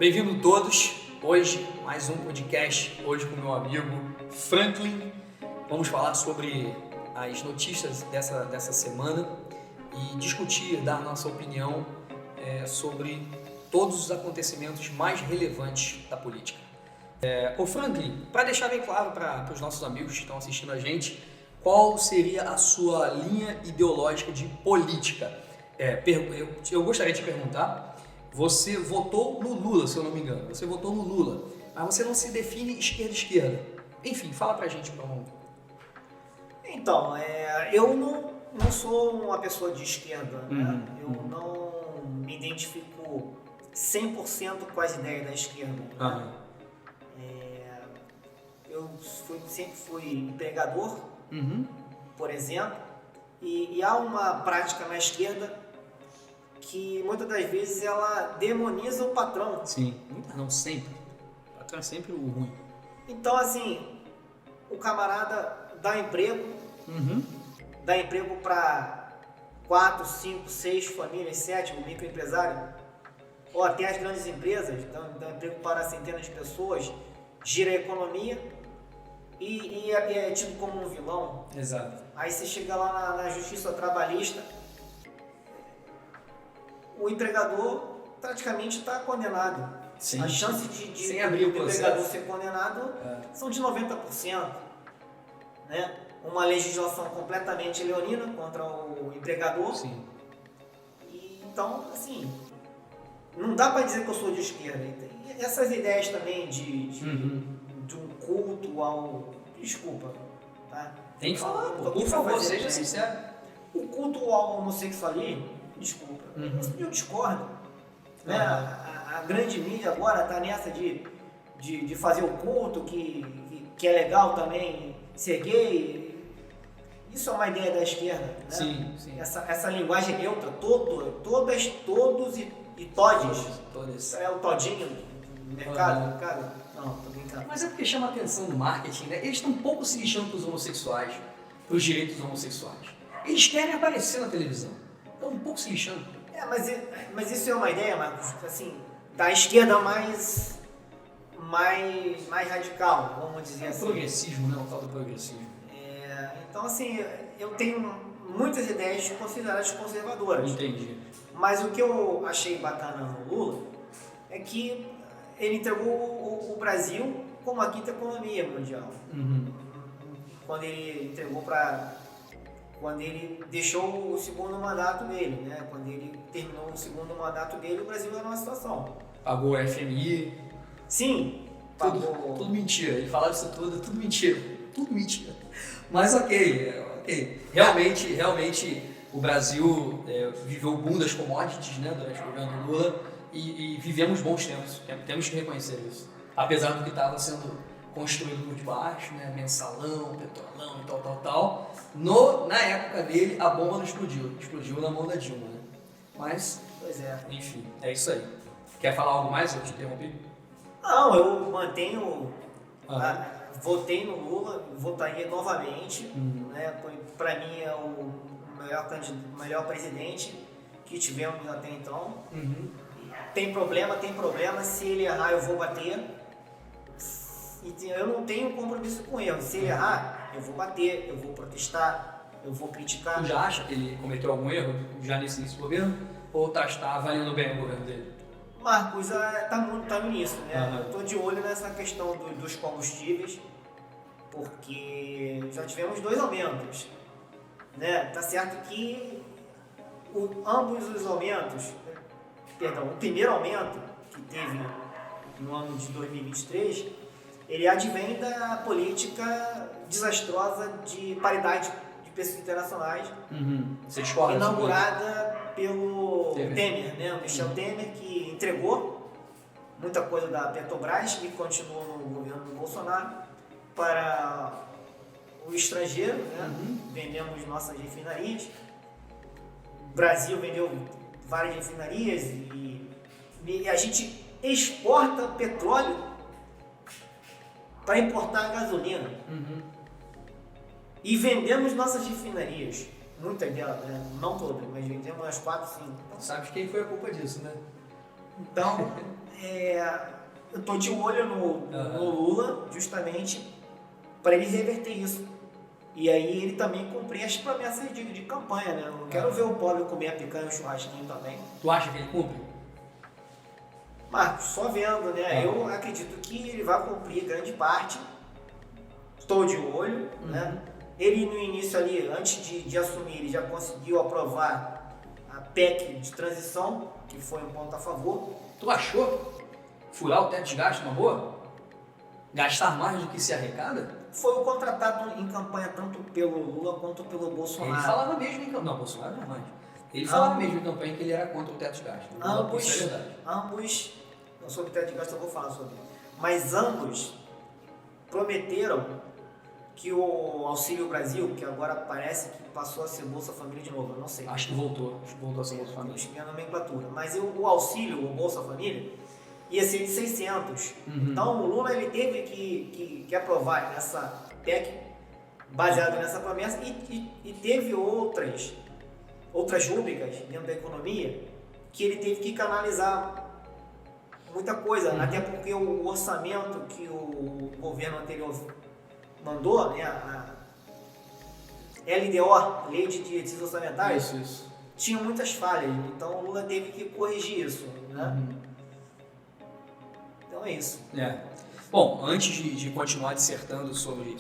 Bem-vindo todos. Hoje, mais um podcast, hoje com meu amigo Franklin. Vamos falar sobre as notícias dessa semana e discutir, dar nossa opinião sobre todos os acontecimentos mais relevantes da política. Ô Franklin, para deixar bem claro para os nossos amigos que estão assistindo a gente, qual seria a sua linha ideológica de política? Eu gostaria de perguntar, você votou no Lula, se eu não me engano, você votou no Lula, mas você não se define esquerda-esquerda. Enfim, fala pra gente, por favor. Então, eu não sou uma pessoa de esquerda, né? Eu não me identifico 100% com as ideias da esquerda. Né? Eu sempre fui empregador, por exemplo, e há uma prática na esquerda que muitas das vezes ela demoniza o patrão. Sim, não sempre. O patrão é sempre o ruim. Então, assim, o camarada dá emprego para 4, 5, 6 famílias, 7, o microempresário, ou até as grandes empresas, dão emprego para centenas de pessoas, gira a economia e é tido como um vilão. Exato. Aí você chega lá na justiça trabalhista, o empregador praticamente está condenado. Sim. A chance de Sem abrir o empregador ser condenado são de 90%. Né? Uma legislação completamente leonina contra o empregador. Sim. Então, assim, não dá para dizer que eu sou de esquerda. E essas ideias também de um culto ao... Desculpa, tá? Tem que falar, por favor, seja sincero. O culto ao homossexualismo, desculpa, eu discordo. Né? A grande mídia agora está nessa de fazer o culto, que é legal também ser gay. Isso é uma ideia da esquerda. Né? Sim, sim. Essa linguagem neutra, todos e todes. Todos. É o todinho do mercado, cara. Não, tô brincando. Mas é porque chama a atenção do marketing, né? Eles estão um pouco se lixando para os homossexuais, para os direitos dos homossexuais. Eles querem aparecer na televisão. Estão um pouco se lixando. Mas isso é uma ideia, Marcos, assim, da esquerda mais radical, vamos dizer assim. Progressismo, né? O tal do progressismo. Então, assim, eu tenho muitas ideias consideradas conservadoras. Entendi. Mas o que eu achei bacana no Lula é que ele entregou o Brasil como a quinta economia mundial. Quando ele quando ele deixou o segundo mandato dele, né? Quando ele terminou o segundo mandato dele, o Brasil era uma situação. Pagou o FMI. Sim, pagou... Tudo mentira. Ele falava isso tudo mentira. Tudo mentira. Mas ok. Realmente o Brasil viveu o boom das commodities, né, durante o governo Lula e vivemos bons tempos. Temos que reconhecer isso. Apesar do que estava sendo construído por debaixo, né, mensalão, petrolão e tal. Na época dele, a bomba não explodiu. Explodiu na mão da Dilma, né? Mas, Pois é. enfim, é isso aí. Quer falar algo mais? Eu te interrompi? Não, eu mantenho... Votei no Lula, votaria novamente. Né? Para mim é o melhor presidente que tivemos até então. Tem problema. Se ele errar, eu vou bater. E eu não tenho compromisso com ele. Se ele errar, eu vou bater, eu vou protestar, eu vou criticar. Tu já acha que ele cometeu algum erro já nesse início do governo? Ou está avaliando bem o governo dele? Marcos, tá no início, né? Eu estou de olho nessa questão dos combustíveis, porque já tivemos 2 aumentos. Né? Tá certo que ambos os aumentos, o primeiro aumento que teve no ano de 2023, ele advém da política desastrosa de paridade de preços internacionais, Você discorda? inaugurada pelo Temer, né? O Michel Temer, que entregou muita coisa da Petrobras, que continua no governo do Bolsonaro, para o estrangeiro, né? Vendemos nossas refinarias. O Brasil vendeu várias refinarias e a gente exporta petróleo para importar gasolina. E vendemos nossas refinarias. Muitas delas, né? Não todas, mas vendemos umas 4, 5. Sabe de quem foi a culpa disso, né? Então, eu estou de olho no Lula justamente para ele reverter isso. E aí ele também cumprir as promessas de campanha, né? Eu não quero ver o pobre comer a picanha e o churrasquinho também. Tu acha que ele cumpre? Marcos, só vendo, né? Eu acredito que ele vai cumprir grande parte. Estou de olho, né? Ele no início ali, antes de assumir, ele já conseguiu aprovar a PEC de transição, que foi um ponto a favor. Tu achou furar o teto de gasto uma boa? Gastar mais do que se arrecada? Foi o contratado em campanha tanto pelo Lula quanto pelo Bolsonaro. Ele falava mesmo em campanha. Não, Bolsonaro jamais. Ele falava mesmo em campanha que ele era contra o teto de gasto. Ambos, não sobre o teto de gasto eu vou falar sobre, mas ambos prometeram que o Auxílio Brasil, que agora parece que passou a ser Bolsa Família de novo, eu não sei. Acho que voltou a ser Bolsa Família. Acho que é a nomenclatura. Mas o auxílio, o Bolsa Família, ia ser de 600. Então o Lula ele teve que aprovar essa PEC baseada nessa promessa e teve outras rúbricas dentro da economia que ele teve que canalizar muita coisa, até porque o orçamento que o governo anterior mandou, né, a LDO, Lei de Diretrizes Orçamentárias, tinha muitas falhas, então o Lula teve que corrigir isso, né? Então é isso. Bom, antes de continuar dissertando sobre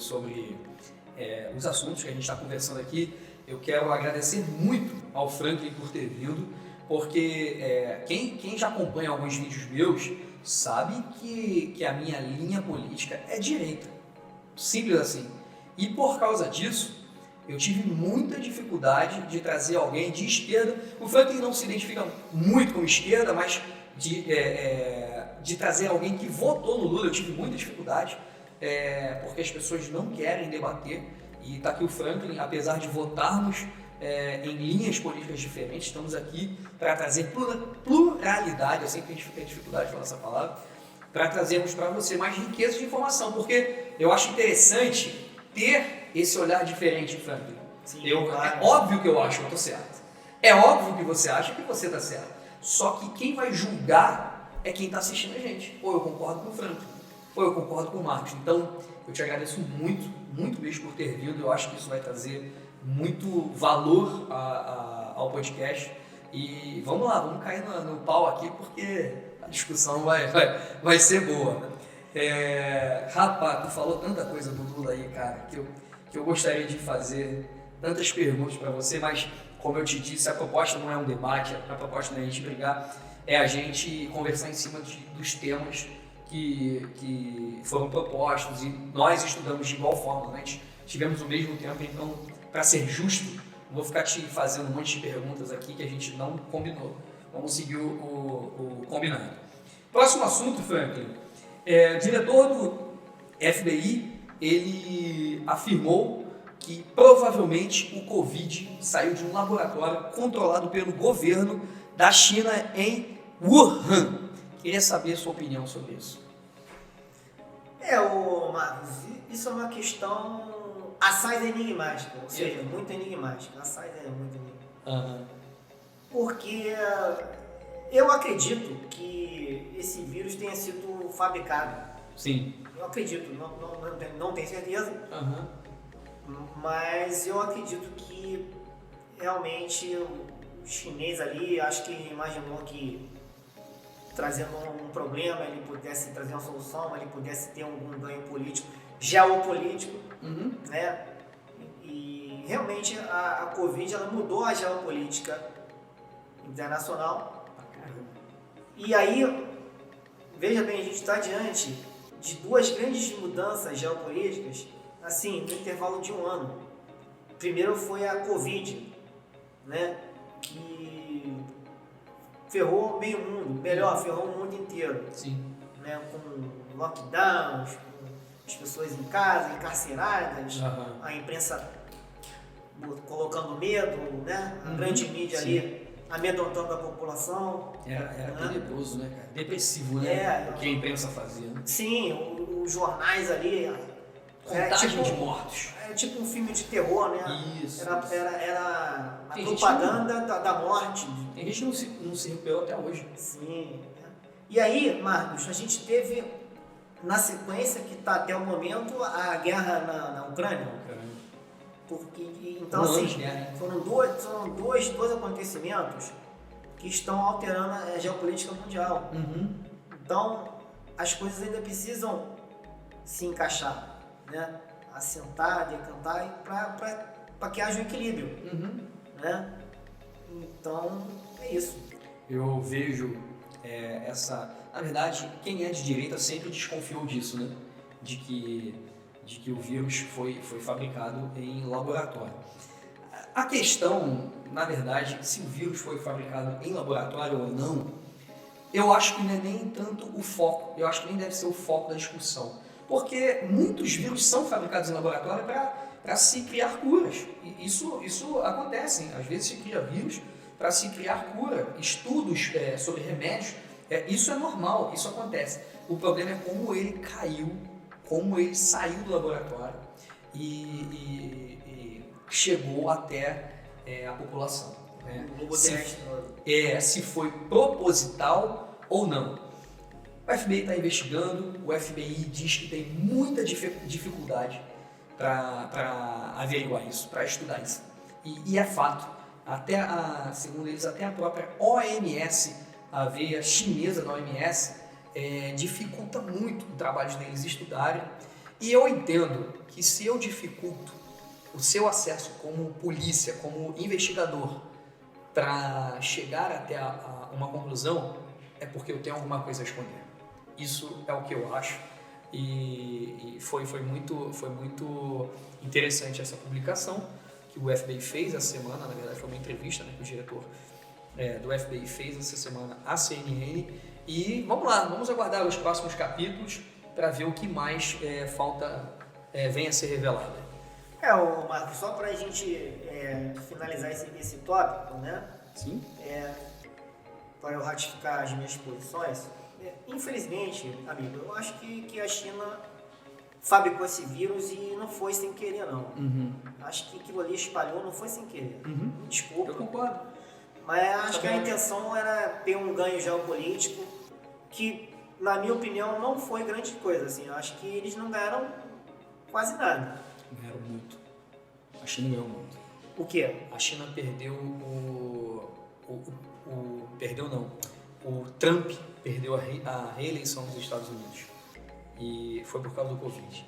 os assuntos que a gente está conversando aqui, eu quero agradecer muito ao Franklin por ter vindo, porque quem já acompanha alguns vídeos meus sabe que a minha linha política é direita. Simples assim. E por causa disso, eu tive muita dificuldade de trazer alguém de esquerda. O Franklin não se identifica muito com esquerda, mas de trazer alguém que votou no Lula, eu tive muita dificuldade, porque as pessoas não querem debater. E está aqui o Franklin, apesar de votarmos em linhas políticas diferentes, estamos aqui para trazer pluralidade, eu sempre tive dificuldade de falar essa palavra, para trazermos para você mais riqueza de informação, porque eu acho interessante ter esse olhar diferente, Franklin. Sim, claro. É óbvio que eu acho que eu estou certo. É óbvio que você acha que você está certo. Só que quem vai julgar é quem está assistindo a gente. Ou eu concordo com o Franklin, ou eu concordo com o Marcos. Então, eu te agradeço muito, muito mesmo por ter vindo. Eu acho que isso vai trazer muito valor ao podcast. E vamos lá, vamos cair no pau aqui, porque a discussão vai ser boa. Rapaz, tu falou tanta coisa do Lula aí, cara, que eu gostaria de fazer tantas perguntas para você, mas como eu te disse, a proposta não é um debate, a proposta não é a gente brigar, é a gente conversar em cima dos temas que foram propostos, e nós estudamos de igual forma, né? Tivemos o mesmo tempo, então, para ser justo, não vou ficar te fazendo um monte de perguntas aqui que a gente não combinou. Vamos seguir o combinado. Próximo assunto, Franklin. O diretor do FBI, ele afirmou que provavelmente o Covid saiu de um laboratório controlado pelo governo da China em Wuhan. Queria saber a sua opinião sobre isso. Marcos, isso é uma questão assaz enigmática, ou seja, muito enigmática. Assaz é muito enigmática. Porque eu acredito que esse vírus tenha sido fabricado. Sim. Eu acredito, não tenho certeza, mas eu acredito que realmente o chinês ali, acho que ele imaginou que trazendo um problema, ele pudesse trazer uma solução, ele pudesse ter algum ganho político, geopolítico, né? E realmente a Covid ela mudou a geopolítica internacional. E aí, veja bem, a gente está diante de duas grandes mudanças geopolíticas, assim, no intervalo de um ano. Primeiro foi a Covid, né? Que ferrou meio mundo, ferrou o mundo inteiro. Sim. Né? Com lockdowns, com as pessoas em casa, encarceradas, a imprensa colocando medo, né? A grande mídia ali amedrontando a população. Era tenebroso, né, cara? Depressivo, né? O que a imprensa fazia. Né? Sim, os jornais ali Contagem de mortos. É tipo um filme de terror, né? Isso. Era a Tem propaganda da morte. Tem gente que não se recuperou até hoje. Sim. E aí, Marcos, a gente teve, na sequência que está até o momento, a guerra na Ucrânia. Porque, então, assim, foram dois acontecimentos que estão alterando a geopolítica mundial. Uhum. Então, as coisas ainda precisam se encaixar, né? Assentar, decantar, para que haja um equilíbrio. Uhum. Né? Então, é isso. Eu vejo na verdade, quem é de direita sempre desconfiou disso, né? De que o vírus foi fabricado em laboratório. A questão, na verdade, se o vírus foi fabricado em laboratório ou não, eu acho que não é nem tanto o foco, eu acho que nem deve ser o foco da discussão. Porque muitos vírus são fabricados em laboratório para se criar curas. E isso acontece, às vezes se cria vírus para se criar cura, estudos sobre remédios, isso é normal, isso acontece. O problema é como ele caiu, como ele saiu do laboratório e chegou até a população. Né? Se foi proposital ou não. O FBI está investigando, o FBI diz que tem muita dificuldade para averiguar isso, para estudar isso. E é fato, segundo eles, até a própria OMS, a veia chinesa da OMS, dificulta muito o trabalho deles estudarem. E eu entendo que se eu dificulto o seu acesso como polícia, como investigador, para chegar até uma conclusão, é porque eu tenho alguma coisa a esconder. Isso é o que eu acho. E foi muito interessante essa publicação que o FBI fez essa semana. Na verdade, foi uma entrevista, né, que o diretor do FBI fez essa semana à CNN. E vamos lá, vamos aguardar os próximos capítulos para ver o que mais vem a ser revelado. Marcos, só para a gente finalizar esse tópico, né? Sim. Para eu ratificar as minhas posições, infelizmente, amigo, eu acho que a China fabricou esse vírus e não foi sem querer, não. Uhum. Acho que aquilo ali espalhou, não foi sem querer. Uhum. Desculpa. Eu concordo. Mas acho que a intenção era ter um ganho geopolítico que, na minha opinião, não foi grande coisa. Assim. Eu acho que eles não ganharam quase nada. Ganharam muito. A China ganhou muito. O quê? A China perdeu o Trump perdeu a reeleição dos Estados Unidos. E foi por causa do Covid.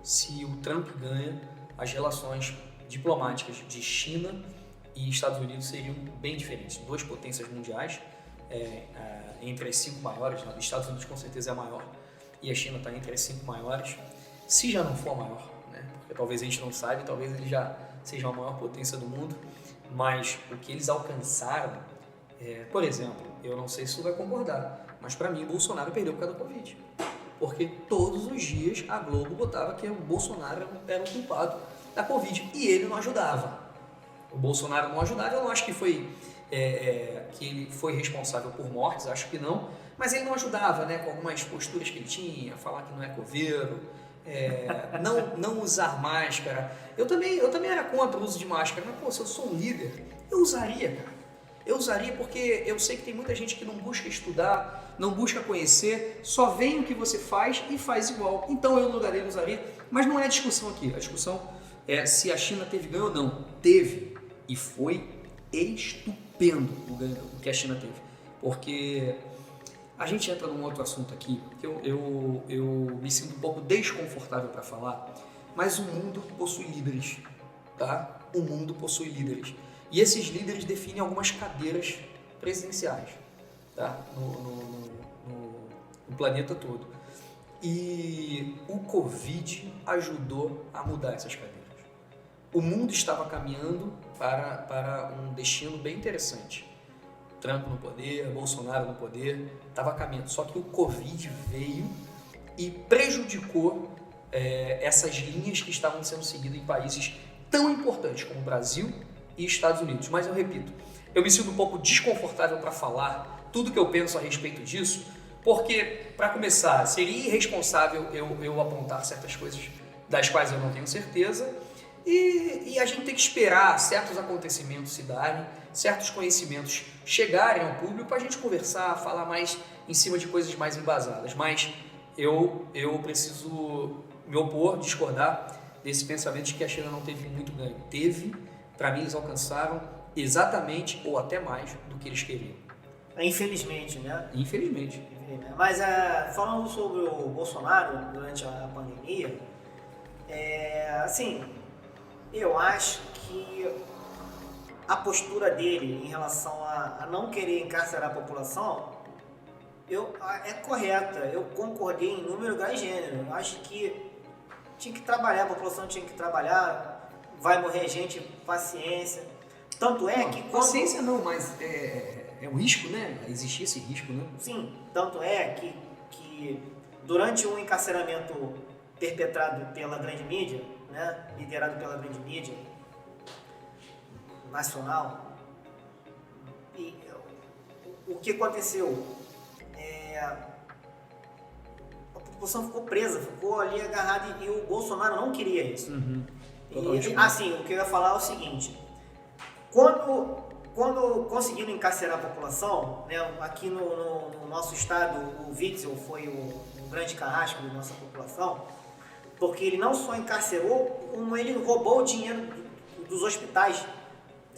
Se o Trump ganha, as relações diplomáticas de China e Estados Unidos seriam bem diferentes. Duas potências mundiais, entre as 5 maiores, os Estados Unidos com certeza é a maior, e a China está entre as 5 maiores, se já não for a maior, né? Porque talvez a gente não saiba, talvez ele já seja a maior potência do mundo, mas o que eles alcançaram, por exemplo, eu não sei se você vai concordar, mas para mim o Bolsonaro perdeu por causa do Covid. Porque todos os dias a Globo botava que o Bolsonaro era o culpado da Covid e ele não ajudava. O Bolsonaro não ajudava, eu não acho que que ele foi responsável por mortes, acho que não, mas ele não ajudava, né, com algumas posturas que ele tinha, falar que não é coveiro, não usar máscara. Eu também era contra o uso de máscara, mas pô, se eu sou um líder, eu usaria, cara. Eu usaria porque eu sei que tem muita gente que não busca estudar, não busca conhecer, só vem o que você faz e faz igual. Então eu no lugar dele usaria, mas não é a discussão aqui. A discussão é se a China teve ganho ou não. Teve, e foi estupendo o ganho que a China teve. Porque a gente entra num outro assunto aqui, que eu me sinto um pouco desconfortável para falar, mas o mundo possui líderes, tá? O mundo possui líderes. E esses líderes definem algumas cadeiras presidenciais, tá? No planeta todo. E o Covid ajudou a mudar essas cadeiras. O mundo estava caminhando para um destino bem interessante. Trump no poder, Bolsonaro no poder, estava caminhando. Só que o Covid veio e prejudicou essas linhas que estavam sendo seguidas em países tão importantes como o Brasil e Estados Unidos. Mas eu repito, eu me sinto um pouco desconfortável para falar tudo que eu penso a respeito disso, porque, para começar, seria irresponsável eu apontar certas coisas das quais eu não tenho certeza, e a gente tem que esperar certos acontecimentos se darem, certos conhecimentos chegarem ao público para a gente conversar, falar mais em cima de coisas mais embasadas. Mas eu preciso me opor, discordar desse pensamento de que a China não teve muito ganho. Teve, para mim eles alcançaram exatamente ou até mais do que eles queriam. Infelizmente, né? Infelizmente. Mas falando sobre o Bolsonaro durante a pandemia, assim, eu acho que a postura dele em relação a não querer encarcerar a população é correta. Eu concordei em número, grau e gênero. Eu acho que tinha que trabalhar, a população tinha que trabalhar, vai morrer gente, paciência. Tanto é que... Paciência não, mas é um risco, né? Existia esse risco, né? Sim, tanto é que durante um encarceramento perpetrado pela grande mídia, né, liderado pela grande mídia nacional, e o que aconteceu? A população ficou presa, ficou ali agarrada e o Bolsonaro não queria isso. E, assim, o que eu ia falar é o seguinte: quando conseguiram encarcerar a população, né, aqui no nosso estado, o Witzel foi um grande carrasco da nossa população, porque ele não só encarcerou, como ele roubou o dinheiro dos hospitais.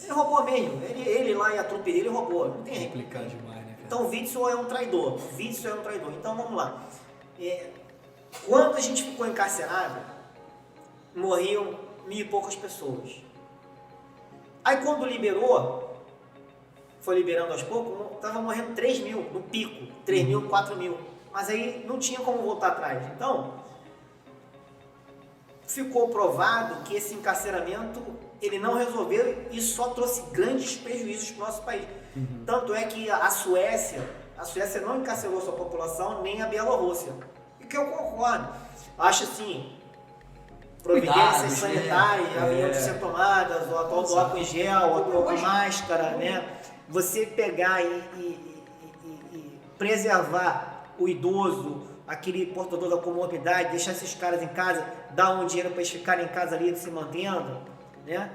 Ele roubou mesmo, ele lá e a trupe dele roubou, não tem complicado demais, né, cara? Então o Witzel é um traidor, Então vamos lá. Quando a gente ficou encarcerado, morriam 1.000 e poucas pessoas. Aí quando liberou, foi liberando aos poucos, estava morrendo 3.000 no pico, 3.000, 4.000. Mas aí não tinha como voltar atrás. Então, ficou provado que esse encarceramento ele não resolveu e só trouxe grandes prejuízos para o nosso país. Tanto é que a Suécia não encarcerou sua população, nem a Bielorrússia. E que eu concordo. Acho assim, providências sanitárias, haviam de ser tomadas, o atual do álcool em gel, o atual da máscara, né? Você pegar e preservar o idoso, aquele portador da comorbidade, deixar esses caras em casa, dar um dinheiro para eles ficarem em casa ali se mantendo, né?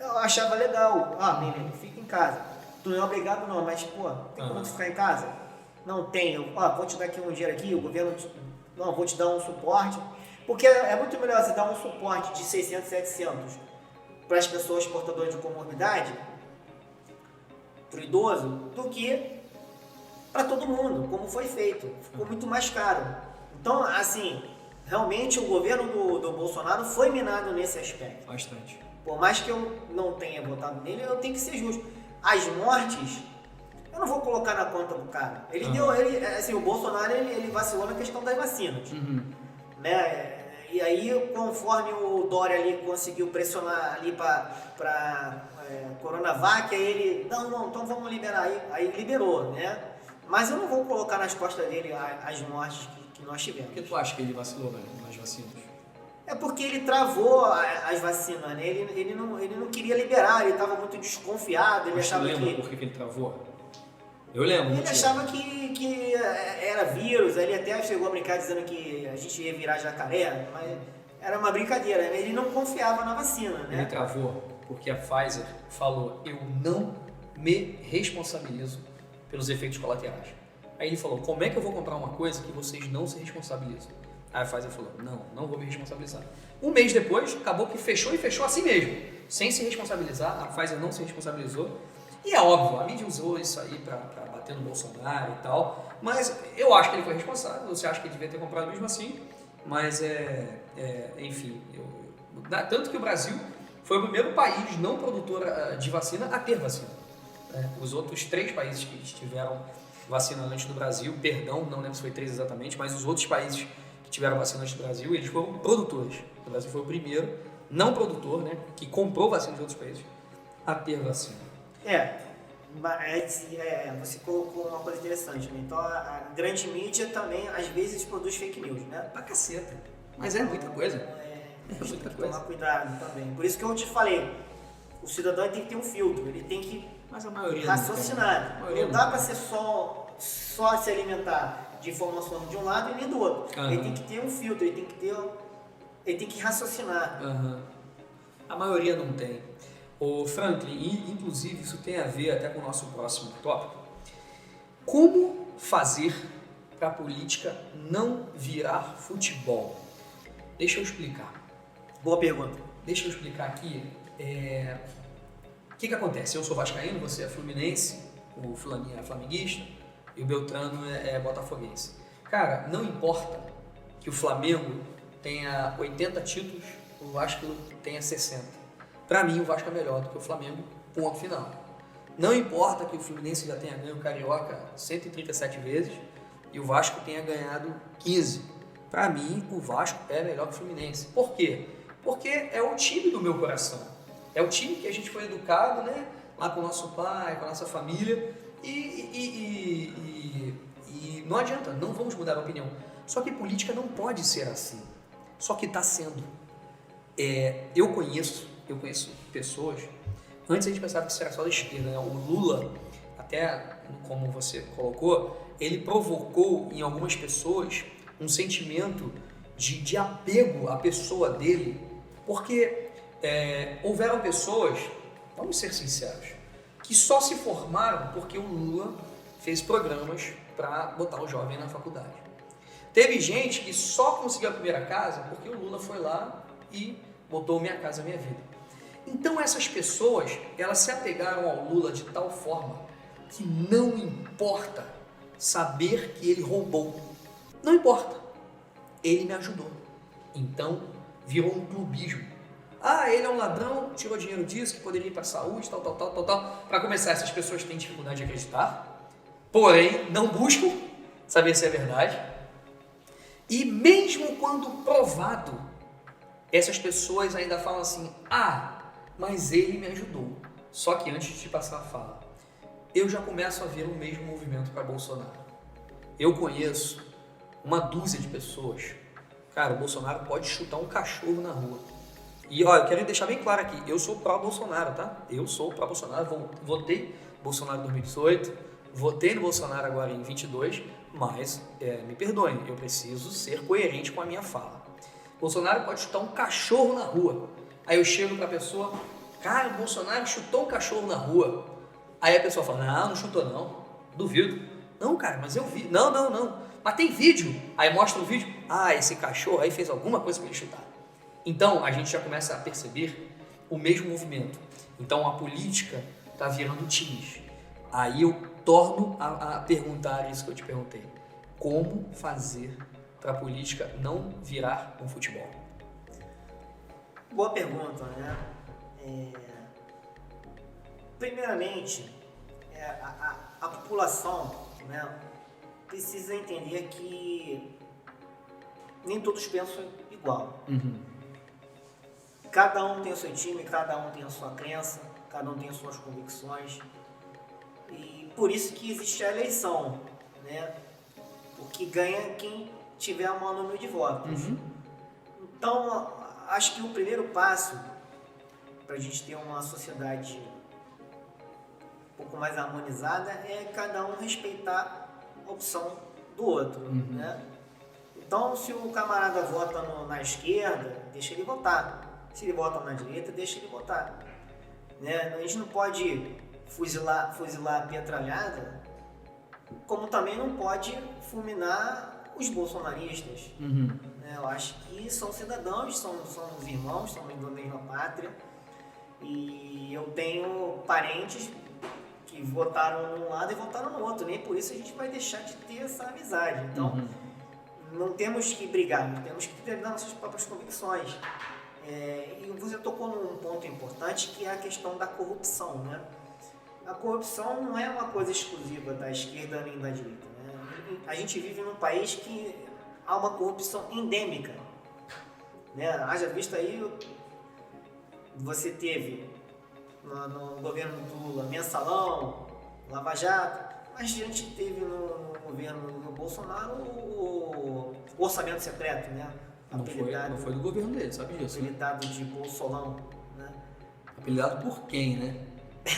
Eu achava legal. Menino, fica em casa. Tu não é obrigado não, mas pô, tem como tu ficar em casa? Não tem. Vou te dar aqui um dinheiro aqui, o governo, não, vou te dar um suporte. Porque é muito melhor você dar um suporte de 600, 700 para as pessoas portadoras de comorbidade, para o idoso, do que para todo mundo, como foi feito. Ficou muito mais caro. Então, assim, realmente o governo do Bolsonaro foi minado nesse aspecto. Bastante. Por mais que eu não tenha votado nele, eu tenho que ser justo. As mortes, eu não vou colocar na conta do cara. O Bolsonaro ele vacilou na questão das vacinas. Né? E aí, conforme o Dória ali conseguiu pressionar ali para Coronavac, aí ele, não, então vamos liberar aí liberou, né? Mas eu não vou colocar nas costas dele as mortes que nós tivemos. Por que tu acha que ele vacilou, velho, nas vacinas? É porque ele travou as vacinas, né? Ele não queria liberar, ele estava muito desconfiado, ele achava lembra por que ele travou? Eu lembro. Ele achava que era vírus, ele até chegou a brincar dizendo que a gente ia virar jacaré, mas era uma brincadeira, né? Ele não confiava na vacina, né? Ele travou porque a Pfizer falou, eu não me responsabilizo pelos efeitos colaterais. Aí ele falou, como é que eu vou comprar uma coisa que vocês não se responsabilizam? Aí a Pfizer falou, não vou me responsabilizar. Um mês depois, acabou que fechou e fechou assim mesmo, sem se responsabilizar, a Pfizer não se responsabilizou. E é óbvio, a mídia usou isso aí pra bater no Bolsonaro e tal, mas eu acho que ele foi responsável, você acha que ele devia ter comprado mesmo assim, mas enfim, tanto que o Brasil foi o primeiro país não produtor de vacina a ter vacina. Os outros 3 países que tiveram vacina antes do Brasil, não lembro se foi 3 exatamente, mas os outros países que tiveram vacina antes do Brasil, eles foram produtores. O Brasil foi o primeiro não produtor, né, que comprou vacina de outros países a ter vacina. Você colocou uma coisa interessante, né? Então a grande mídia também às vezes produz fake news, né? Pra caceta. Mas é muita coisa. Tem que tomar cuidado também. Por isso que eu te falei, o cidadão tem que ter um filtro, ele tem que raciocinar. Não dá pra ser só se alimentar de informação de um lado e nem do outro. Ele tem que ter um filtro, ele ele tem que raciocinar. Uhum. A maioria não tem. Ô Franklin, inclusive isso tem a ver até com o nosso próximo tópico. Como fazer para a política não virar futebol? Deixa eu explicar. Boa pergunta. Deixa eu explicar aqui. O que acontece? Eu sou vascaíno, você é fluminense, o fulaninho é flamenguista e o Beltrano é botafoguense. Cara, não importa que o Flamengo tenha 80 títulos, o Vasco tenha 60. Para mim, o Vasco é melhor do que o Flamengo, ponto final. Não importa que o Fluminense já tenha ganho o Carioca 137 vezes e o Vasco tenha ganhado 15. Para mim, o Vasco é melhor que o Fluminense. Por quê? Porque é o time do meu coração. É o time que a gente foi educado, né? Lá com o nosso pai, com a nossa família. E não adianta, não vamos mudar a opinião. Só que política não pode ser assim. Só que está sendo. Eu conheço pessoas. Antes a gente pensava que isso era só da esquerda, né? O Lula, até como você colocou, ele provocou em algumas pessoas um sentimento de apego à pessoa dele, porque houveram pessoas, vamos ser sinceros, que só se formaram porque o Lula fez programas para botar o jovem na faculdade. Teve gente que só conseguiu a primeira casa porque o Lula foi lá e botou Minha Casa Minha Vida. Então essas pessoas, elas se apegaram ao Lula de tal forma que não importa saber que ele roubou. Não importa. Ele me ajudou. Então virou um clubismo. Ah, ele é um ladrão, tirou dinheiro disso, que poderia ir para a saúde, tal. Para começar, essas pessoas têm dificuldade de acreditar, porém não buscam saber se é verdade. E mesmo quando provado, essas pessoas ainda falam assim, mas ele me ajudou. Só que antes de passar a fala, eu já começo a ver o mesmo movimento para Bolsonaro. Eu conheço uma dúzia de pessoas. Cara, o Bolsonaro pode chutar um cachorro na rua. E olha, eu quero deixar bem claro aqui, eu sou pró-Bolsonaro, tá? Eu sou pró-Bolsonaro, votei Bolsonaro em 2018, votei no Bolsonaro agora em 22, mas, me perdoem, eu preciso ser coerente com a minha fala. Bolsonaro pode chutar um cachorro na rua. Aí eu chego pra pessoa, cara, o Bolsonaro chutou um cachorro na rua. Aí a pessoa fala, não chutou não, duvido. Não, cara, mas eu vi. Não. Mas tem vídeo. Aí mostra o vídeo. Esse cachorro aí fez alguma coisa para ele chutar. Então, a gente já começa a perceber o mesmo movimento. Então, a política está virando times. Aí eu torno a perguntar isso que eu te perguntei. Como fazer para a política não virar um futebol? Boa pergunta, né? Primeiramente, a população, né, precisa entender que nem todos pensam igual. Uhum. Cada um tem o seu time, cada um tem a sua crença, cada um tem as suas convicções. E por isso que existe a eleição, né? Porque ganha quem tiver a maior número de votos. Uhum. Então, acho que o primeiro passo para a gente ter uma sociedade um pouco mais harmonizada é cada um respeitar a opção do outro, né? Então, se o camarada vota na esquerda, deixa ele votar. Se ele vota na direita, deixa ele votar. Né? A gente não pode fuzilar a petralhada, como também não pode fulminar os bolsonaristas. Né? Eu acho que são cidadãos, somos irmãos, somos da mesma pátria. E eu tenho parentes que votaram num lado e votaram no outro. Nem por isso a gente vai deixar de ter essa amizade. Então, não temos que brigar, temos que ter nossas próprias convicções. E você tocou num ponto importante, que é a questão da corrupção, né? A corrupção não é uma coisa exclusiva da esquerda nem da direita, né? A gente vive num país que há uma corrupção endêmica, né? Haja visto aí, você teve no governo do Lula Mensalão, Lava Jato, mas a gente teve no governo do Bolsonaro o orçamento secreto, né? Não foi do governo dele, sabe disso? Apelidado de Bolsolão, né? Apelidado por quem, né?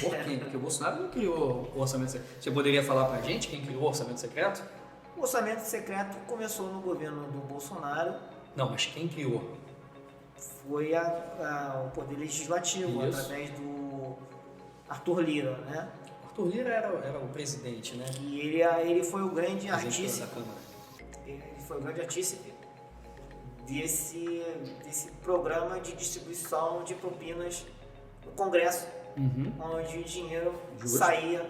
Por quem? Porque o Bolsonaro não criou o orçamento secreto. Você poderia falar pra gente quem criou o orçamento secreto? O orçamento secreto começou no governo do Bolsonaro. Não, mas quem criou? foi o Poder Legislativo, Isso. através do Arthur Lira, né? Arthur Lira era o presidente, né? E ele foi o grande Presidente artífice. da Câmara. Ele foi o grande artífice desse programa de distribuição de propinas no Congresso, onde o dinheiro Justo. saía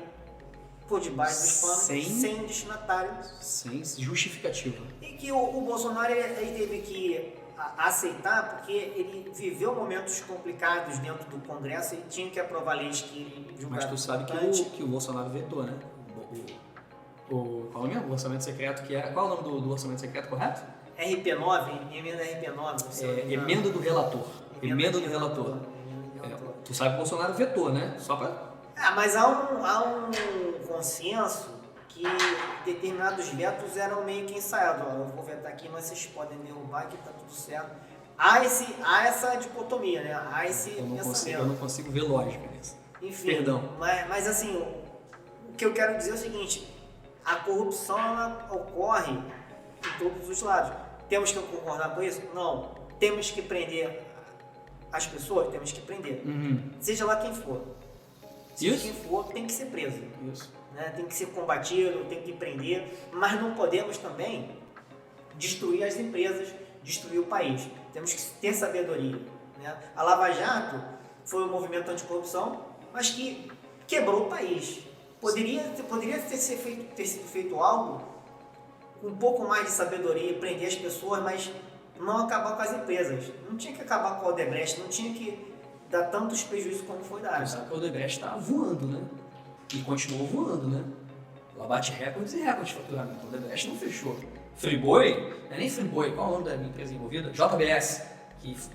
por debaixo dos panos sem destinatário. Sem justificativa. E que o Bolsonaro ele teve que aceitar, porque ele viveu momentos complicados dentro do Congresso e tinha que aprovar leis que ele julgava. Mas tu sabe que o Bolsonaro vetou, né? Qual é o mesmo? O orçamento secreto que era. Qual é o nome do orçamento secreto correto? RP9, emenda RP9. Não sei Emenda do relator. Emenda do relator. Tu sabe que o Bolsonaro vetou, né? Só pra. Mas há um consenso que determinados vetos eram meio que ensaiados. Ó, eu vou vetar aqui, mas vocês podem derrubar, que tá tudo certo. Há essa dicotomia, né? Há esse pensamento. Eu não consigo ver lógica nisso. Enfim, Perdão. Mas assim, o que eu quero dizer é o seguinte: a corrupção ela ocorre em todos os lados. Temos que concordar com isso? Não. Temos que prender as pessoas? Temos que prender. Seja lá quem for. Seja Isso. quem for, tem que ser preso. Isso. Né? Tem que ser combatido, tem que prender, mas não podemos também destruir as empresas, destruir o país. Temos que ter sabedoria. Né? A Lava Jato foi um movimento anticorrupção, mas que quebrou o país. Poderia ter sido feito algo com um pouco mais de sabedoria, prender as pessoas, mas não acabar com as empresas. Não tinha que acabar com a Odebrecht, não tinha que dar tantos prejuízos como foi dado. Sabe que o Odebrecht está voando, né? E continuou voando, né? Ela bate recordes e recordes de faturamento. O Odebrecht não fechou. Friboi, não é nem Friboi, qual é o nome da minha empresa envolvida? JBS,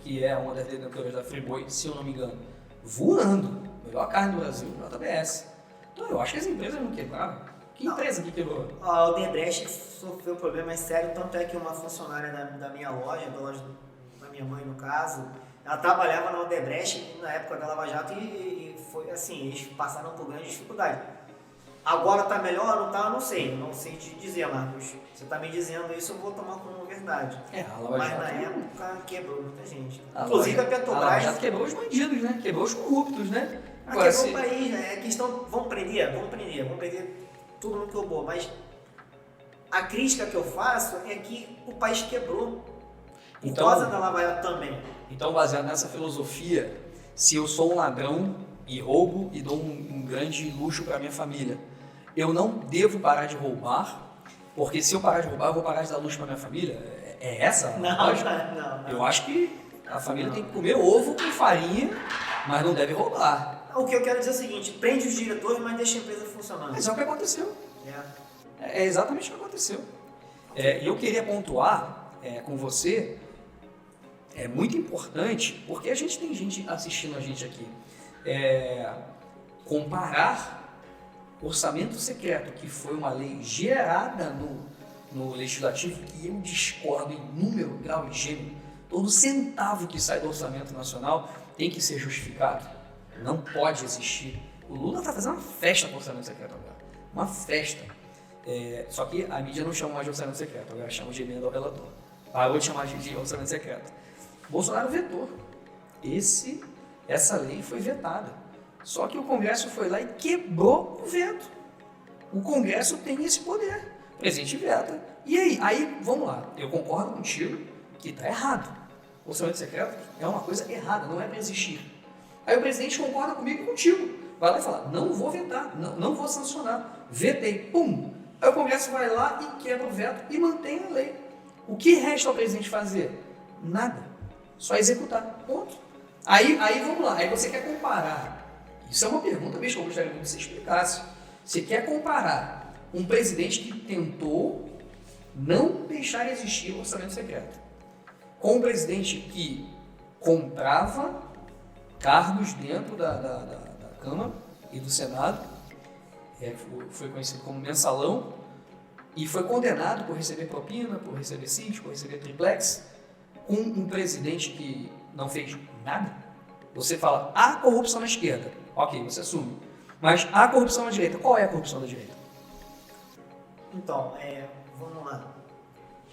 que é uma das detentoras da Friboi, se eu não me engano. Voando. Melhor carne do Brasil, JBS. Então eu acho que as empresas não quebraram. Que empresa que quebrou? A Odebrecht sofreu problemas sérios, tanto é que uma funcionária da minha loja, da loja da minha mãe no caso, ela trabalhava na Odebrecht na época da Lava Jato e foi assim, eles passaram por grande dificuldade. Agora tá melhor, não tá? Eu não sei te dizer, Marcos. Você tá me dizendo isso, eu vou tomar como verdade. A Lava Mas Jato na época quebrou muita gente. A Inclusive a Lava Petrobras. Jato quebrou os bandidos, né? Quebrou os corruptos, né? Quebrou o país, né? É questão, vamos prender todo mundo que roubou, mas a crítica que eu faço é que o país quebrou por causa da Lava Jato também. Então, baseado nessa filosofia, se eu sou um ladrão e roubo e dou um grande luxo para minha família, eu não devo parar de roubar, porque se eu parar de roubar, eu vou parar de dar luxo para minha família? É essa a lógica? Não. Eu acho que a família tem que comer ovo com farinha, mas não deve roubar. O que eu quero dizer é o seguinte: prende os diretores, mas deixa a empresa funcionando. Mas é o que aconteceu. É. É exatamente o que aconteceu. E eu queria pontuar com você, é muito importante, porque a gente tem gente assistindo a gente aqui, comparar orçamento secreto, que foi uma lei gerada no Legislativo, que eu discordo em número, grau e gênero. Todo centavo que sai do orçamento nacional tem que ser justificado. Não pode existir. O Lula está fazendo uma festa com o orçamento secreto agora. Uma festa. Só que a mídia não chama mais de orçamento secreto, agora chama de emenda ao relator. Parou de chamar de orçamento secreto. Bolsonaro vetou. Essa lei foi vetada. Só que o Congresso foi lá e quebrou o veto. O Congresso tem esse poder. O presidente veta. E aí? Aí, vamos lá. Eu concordo contigo que está errado. O orçamento secreto é uma coisa errada, não é para existir. Aí o presidente concorda comigo e contigo. Vai lá e fala, não vou vetar, não vou sancionar. Vetei, pum. Aí o Congresso vai lá e quebra o veto e mantém a lei. O que resta ao presidente fazer? Nada. Só executar. Ponto. Aí vamos lá. Aí você quer comparar. Isso é uma pergunta, bicho, que eu gostaria muito que você explicasse. Você quer comparar um presidente que tentou não deixar existir o orçamento secreto com um presidente que comprava cargos dentro da Câmara e do Senado, foi conhecido como mensalão, e foi condenado por receber propina, por receber CIS, por receber triplex, com um presidente que não fez nada? Você fala, há corrupção na esquerda. Ok, você assume. Mas há corrupção na direita. Qual é a corrupção da direita? Então, vamos lá.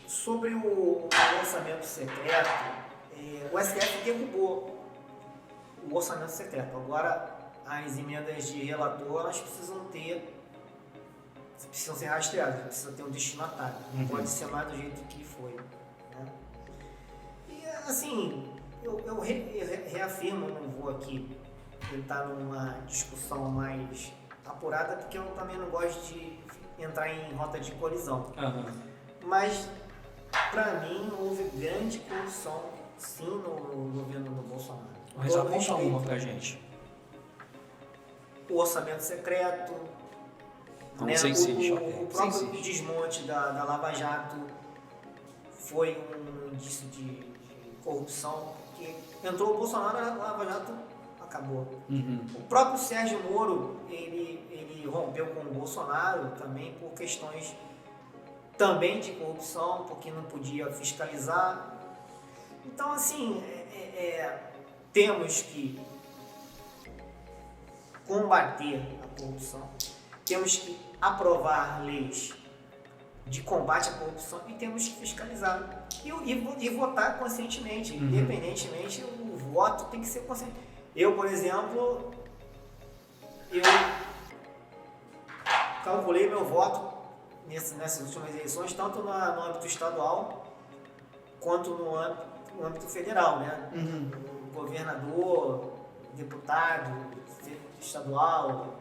Sobre o orçamento secreto, o STF derrubou o orçamento secreto. Agora, as emendas de relator, elas precisam ser rastreadas, precisa ter um destinatário. Não pode ser mais do jeito que foi. Né? E, assim, eu reafirmo, não vou aqui entrar numa discussão mais apurada, porque eu também não gosto de entrar em rota de colisão. Mas, para mim, houve grande corrupção, sim, no governo do Bolsonaro. Mas aponta uma pra gente. O orçamento secreto, Então, né? O próprio sem desmonte da Lava Jato foi um indício de corrupção, porque entrou o Bolsonaro, a Lava Jato acabou. O próprio Sérgio Moro, ele rompeu com o Bolsonaro também por questões também de corrupção, porque não podia fiscalizar. Então, assim, temos que combater a corrupção, temos que aprovar leis de combate à corrupção e temos que fiscalizar e votar conscientemente, independentemente, o voto tem que ser consciente. Eu, por exemplo, eu calculei meu voto nessas últimas eleições, tanto no âmbito estadual quanto no âmbito federal, né? Governador, deputado estadual,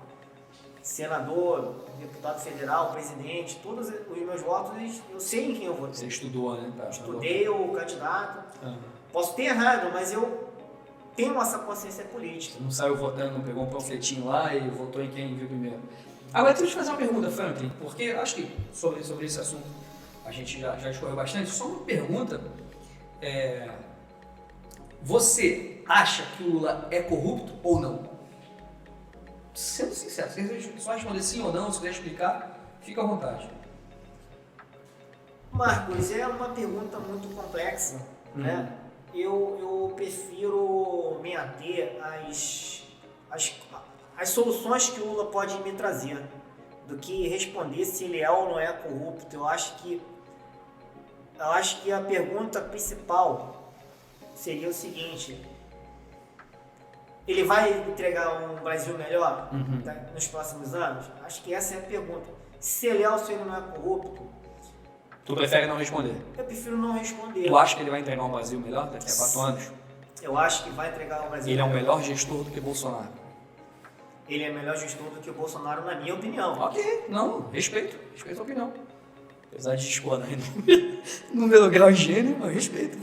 senador, deputado federal, presidente, todos os meus votos, eu sei em quem eu votei. Você estudou, né? Estudei o candidato. Posso ter errado, mas eu tenho essa consciência política. Você não saiu votando, não pegou um panfletinho lá e votou em quem viu primeiro. Agora, deixa eu te fazer uma pergunta, Franklin, porque acho que sobre esse assunto a gente já discorreu bastante. Só uma pergunta. Você acha que o Lula é corrupto ou não? Sendo sincero, se você só responder sim ou não, se quiser explicar, fica à vontade. Marcos, é uma pergunta muito complexa, né? Eu prefiro me ater às soluções que o Lula pode me trazer, do que responder se ele é ou não é corrupto. Eu acho que a pergunta principal seria o seguinte: ele vai entregar um Brasil melhor nos próximos anos? Acho que essa é a pergunta. Se ele é ou se ele não é corrupto. Tu prefere não responder? Eu prefiro não responder. Tu acha que ele vai entregar um Brasil melhor daqui a 4 anos? Eu acho que vai entregar um Brasil melhor. Ele é o melhor. melhor gestor do que Bolsonaro? Ele é melhor gestor do que o Bolsonaro, na minha opinião. Ok, não, respeito a opinião. Apesar de discordar no meu grau de gênero, mas respeito.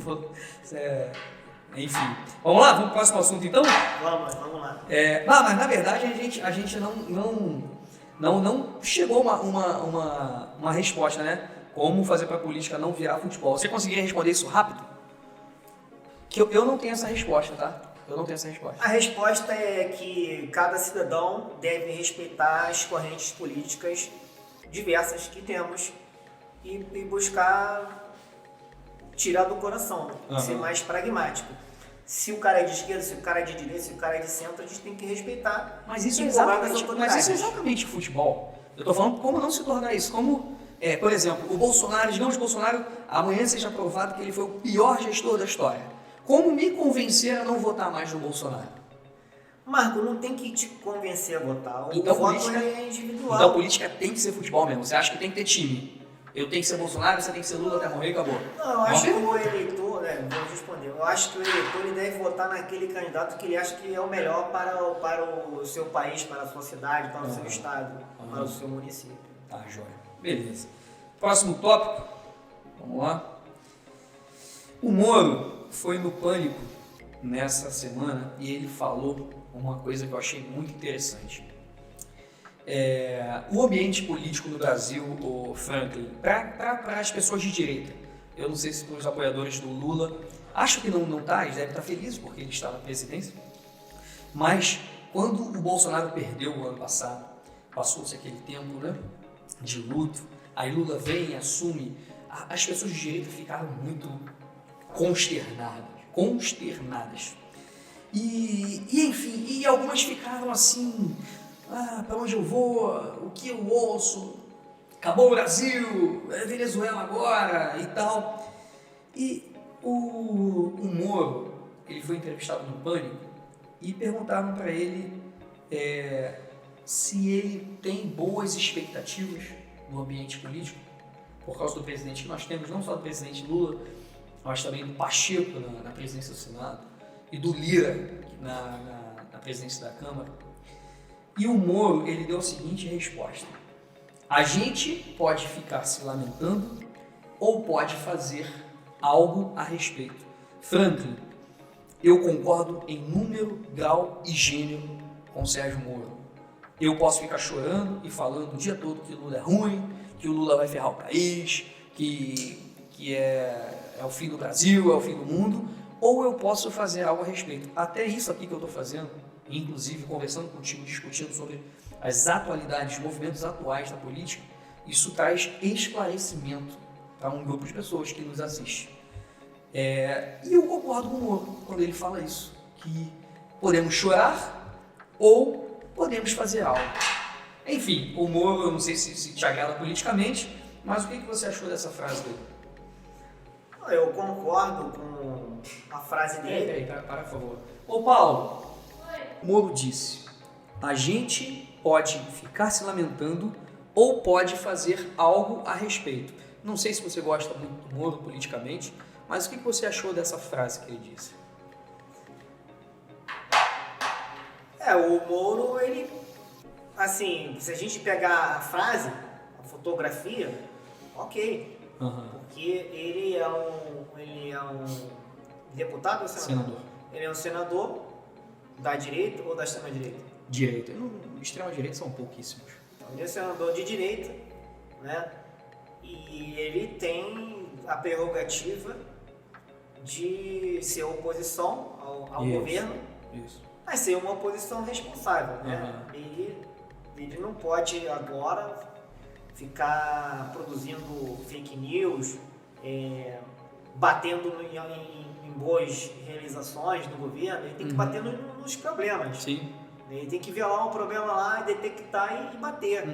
Enfim. Vamos lá? Vamos para o próximo assunto então? Vamos lá. Mas na verdade a gente não chegou uma resposta, né? Como fazer para a política não virar futebol. Você conseguiria responder isso rápido? Que eu não tenho essa resposta, tá? Eu não tenho essa resposta. A resposta é que cada cidadão deve respeitar as correntes políticas diversas que temos e buscar tirar do coração, ser mais pragmático. Se o cara é de esquerda, se o cara é de direita, se o cara é de centro, a gente tem que respeitar. Mas isso é exatamente futebol. Eu tô falando como não se tornar isso. Como, por exemplo, o Bolsonaro, digamos que o Bolsonaro amanhã seja provado que ele foi o pior gestor da história. Como me convencer a não votar mais no Bolsonaro? Marco, não tem que te convencer a votar. Então, o voto é individual. Então a política tem que ser futebol mesmo. Você acha que tem que ter time? Eu tenho que ser Bolsonaro, você tem que ser Lula até morrer e acabou. Não, eu acho que o eleitor, vou responder, eu acho que o eleitor ele deve votar naquele candidato que ele acha que é o melhor para o seu país, para a sua cidade, para o seu estado, para o seu município. Tá, joia. Beleza. Próximo tópico. Vamos lá. O Moro foi no Pânico nessa semana e ele falou uma coisa que eu achei muito interessante. O ambiente político no Brasil, o Franklin, para as pessoas de direita, eu não sei se para os apoiadores do Lula, acho que não está, eles devem estar felizes porque ele está na presidência, mas quando o Bolsonaro perdeu o ano passado, passou-se aquele tempo, né, de luto, aí Lula vem e assume, as pessoas de direita ficaram muito consternadas. Enfim, e algumas ficaram assim, para onde eu vou, o que eu ouço, acabou o Brasil, Venezuela agora e tal. E O Moro, ele foi entrevistado no Pânico e perguntaram para ele se ele tem boas expectativas no ambiente político por causa do presidente que nós temos, não só do presidente Lula, mas também do Pacheco na presidência do Senado e do Lira na presidência da Câmara. E o Moro, ele deu a seguinte resposta: a gente pode ficar se lamentando ou pode fazer algo a respeito. Franklin, eu concordo em número, grau e gênero com Sérgio Moro. Eu posso ficar chorando e falando o dia todo que o Lula é ruim, que o Lula vai ferrar o país, que é o fim do Brasil, é o fim do mundo, ou eu posso fazer algo a respeito. Até isso aqui que eu estou fazendo, inclusive conversando contigo, discutindo sobre as atualidades, os movimentos atuais da política, isso traz esclarecimento para um grupo de pessoas que nos assiste. E eu concordo com o Moro quando ele fala isso, que podemos chorar ou podemos fazer algo. Enfim, o Moro, eu não sei se te agrada politicamente, mas o que você achou dessa frase dele? Eu concordo com a frase dele. Para, por favor. Ô Paulo, o Moro disse: a gente pode ficar se lamentando ou pode fazer algo a respeito. Não sei se você gosta muito do Moro politicamente, mas o que você achou dessa frase que ele disse? O Moro, ele, assim, se a gente pegar a frase, a fotografia, ok. Porque ele é um deputado ou senador? Ele é um senador da direita ou da extrema-direita? Direita. Extrema-direita são pouquíssimos. Então, ele é senador de direita, né? E ele tem a prerrogativa de ser oposição ao governo, mas ser uma oposição responsável, né? Ele não pode agora ficar produzindo fake news, batendo em boas realizações do governo. Ele tem que bater nos problemas. Sim. Ele tem que ver lá um problema lá, detectar e bater.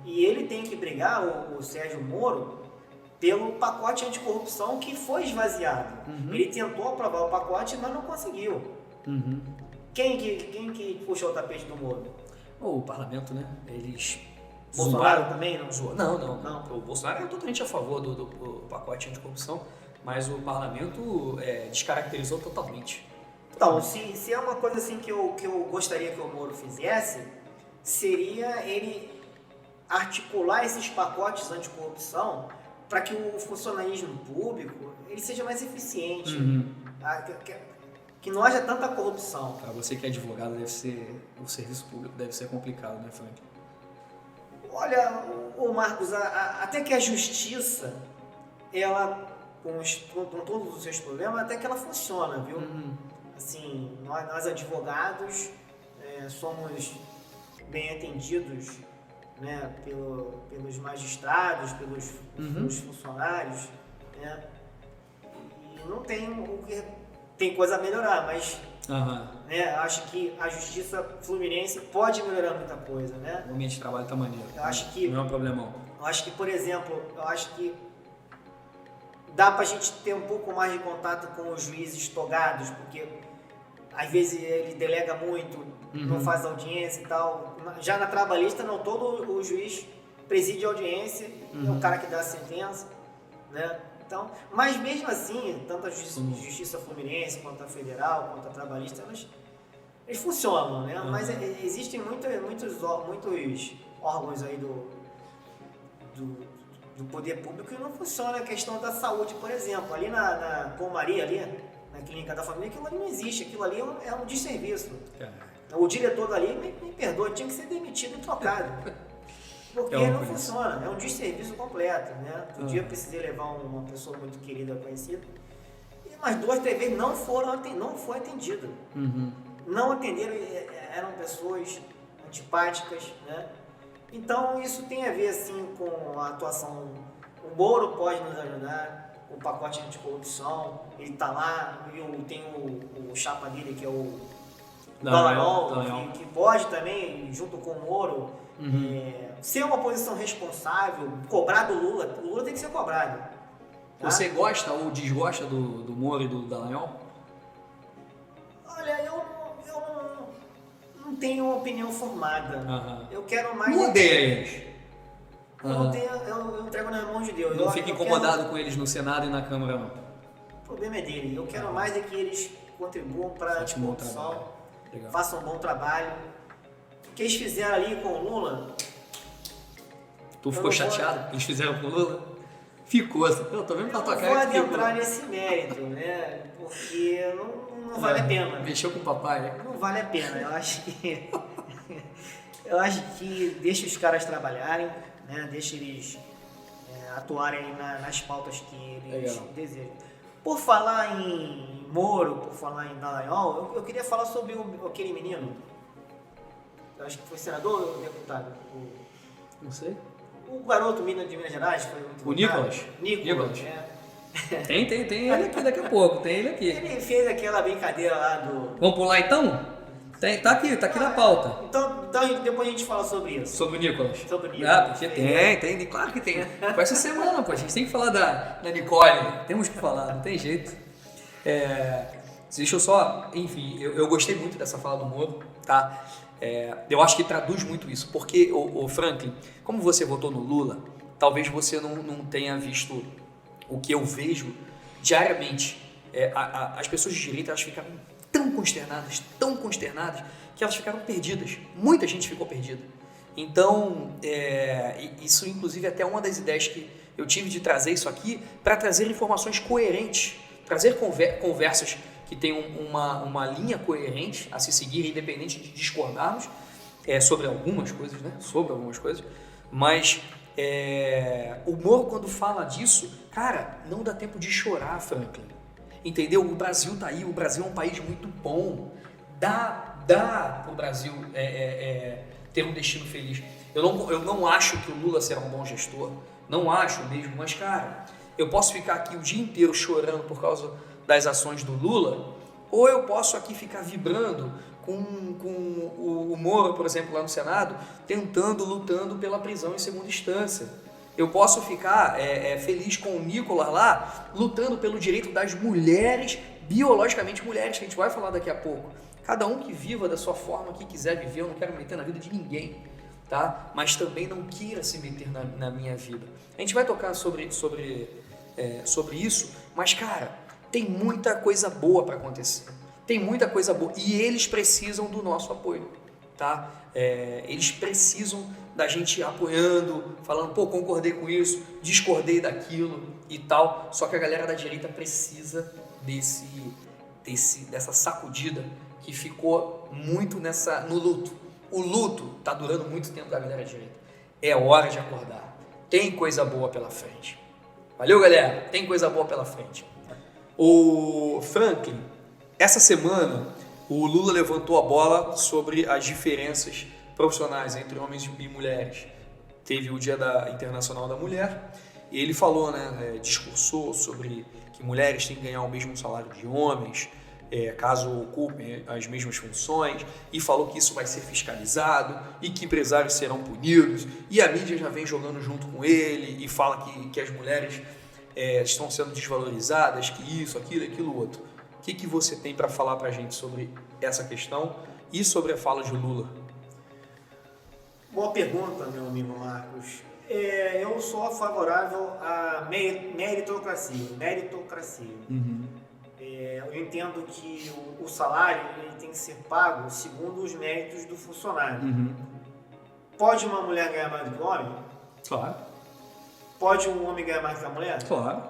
E ele tem que brigar, o Sérgio Moro, pelo pacote anticorrupção que foi esvaziado. Ele tentou aprovar o pacote, mas não conseguiu. Quem que puxou o tapete do Moro? O parlamento, né? Eles... Bolsonaro também não? Não. O Bolsonaro é totalmente a favor do pacote anticorrupção, mas o parlamento descaracterizou totalmente. Então, se é uma coisa assim que eu gostaria que o Moro fizesse, seria ele articular esses pacotes anticorrupção para que o funcionalismo público ele seja mais eficiente, que não haja tanta corrupção. Para você que é advogado, o serviço público deve ser complicado, né, Frank? Olha, Marcos, até que a justiça, ela, com todos os seus problemas, até que ela funciona, viu? Assim, nós advogados somos bem atendidos, né, pelos magistrados, pelos funcionários, né? E não tem coisa a melhorar, mas né, acho que a justiça fluminense pode melhorar muita coisa, né? O ambiente de trabalho tá maneiro. Eu acho que não é um problemão. Eu acho que, por exemplo, dá pra gente ter um pouco mais de contato com os juízes togados, porque às vezes ele delega muito, não faz audiência e tal. Já na trabalhista, não todo o juiz preside a audiência, é o cara que dá a sentença, né? Então, mas mesmo assim, tanto a justiça fluminense, quanto a federal, quanto a trabalhista, eles funcionam, né? Mas existem muitos órgãos aí do poder público que não funciona. A questão da saúde, por exemplo, ali na Comaria, ali, na clínica da família, aquilo ali não existe, aquilo ali é um desserviço. O diretor dali, me perdoa, tinha que ser demitido e trocado. Porque não funciona, é um desserviço completo, né? Outro dia eu precisei levar uma pessoa muito querida, conhecida, mas 2, 3 vezes não foi atendido. Não atenderam, eram pessoas antipáticas, né? Então isso tem a ver assim com a atuação. O Moro pode nos ajudar, o pacote anticorrupção, ele tá lá, tem o chapa dele que é o Dallagnol, que pode também, junto com o Moro, ser uma posição responsável, cobrar do Lula. O Lula tem que ser cobrado. Tá? Você gosta ou desgosta do Moro e do Dallagnol? Olha, eu não tenho uma opinião formada. Eu quero mais... Não odeia eles? Eu entrego nas mãos de Deus. Não fica incomodado com eles no Senado e na Câmara, não? O problema é dele. Eu quero mais é que eles contribuam para a discussão, façam um bom trabalho. O que eles fizeram ali com o Lula... Tu ficou chateado? Eles fizeram com o Lula? Ficou. Eu tô vendo pra tua cara. Eu vou adentrar nesse mérito, né? Porque não vale a pena. Mexeu com o papai, né? Não vale a pena. Eu acho que deixa os caras trabalharem, né? Deixa eles atuarem nas pautas que eles desejam. Por falar em Moro, por falar em Dallagnol, eu queria falar sobre aquele menino. Eu acho que foi senador ou deputado? Não sei. O garoto de Minas Gerais foi muito o Nicolas. Nicolas. Tem ele aqui daqui a pouco, tem ele aqui. Ele fez aquela brincadeira lá do... Vamos pular então? Tá aqui na pauta. Então depois a gente fala sobre isso. Sobre o Nicolas. Sobre o Nicolas. Porque tem, claro que tem. Foi essa semana, pô, a gente tem que falar da Nicole. Temos que falar, não tem jeito. Deixa eu só, enfim, eu gostei muito dessa fala do Moro, tá? Eu acho que traduz muito isso, porque, o Franklin, como você votou no Lula, talvez você não tenha visto o que eu vejo diariamente. As pessoas de direita, elas ficaram tão consternadas, que elas ficaram perdidas. Muita gente ficou perdida. Então, isso inclusive é até uma das ideias que eu tive de trazer isso aqui, para trazer informações coerentes, trazer conversas que tenham uma linha coerente a se seguir, independente de discordarmos sobre algumas coisas, né? Mas o Moro, quando fala disso, cara, não dá tempo de chorar, Franklin. Entendeu? O Brasil tá aí, o Brasil é um país muito bom. Dá pro Brasil ter um destino feliz. Eu não acho que o Lula será um bom gestor, não acho mesmo, mas, cara, eu posso ficar aqui o dia inteiro chorando por causa das ações do Lula, ou eu posso aqui ficar vibrando com o Moro, por exemplo, lá no Senado, lutando pela prisão em segunda instância. Eu posso ficar feliz com o Nicolas lá, lutando pelo direito das mulheres, biologicamente mulheres, que a gente vai falar daqui a pouco. Cada um que viva da sua forma que quiser viver, eu não quero me meter na vida de ninguém, tá? Mas também não queira se meter na minha vida. A gente vai tocar sobre isso, mas, cara, tem muita coisa boa para acontecer. Tem muita coisa boa. E eles precisam do nosso apoio, tá? Eles precisam da gente apoiando, falando, pô, concordei com isso, discordei daquilo e tal. Só que a galera da direita precisa dessa sacudida que ficou muito no luto. O luto tá durando muito tempo da galera da direita. É hora de acordar. Tem coisa boa pela frente. Valeu, galera? Tem coisa boa pela frente. O Franklin, essa semana o Lula levantou a bola sobre as diferenças profissionais entre homens e mulheres. Teve o Dia Internacional da Mulher e ele falou, discursou sobre que mulheres têm que ganhar o mesmo salário de homens, caso ocupem as mesmas funções, e falou que isso vai ser fiscalizado e que empresários serão punidos, e a mídia já vem jogando junto com ele e fala que as mulheres estão sendo desvalorizadas, que isso, aquilo, outro. O que você tem para falar para a gente sobre essa questão e sobre a fala de Lula? Boa pergunta, meu amigo Marcos. Eu sou favorável à meritocracia. Uhum. Eu entendo que o salário ele tem que ser pago segundo os méritos do funcionário. Uhum. Pode uma mulher ganhar mais do que um homem? Claro. Pode um homem ganhar mais que a mulher? Claro.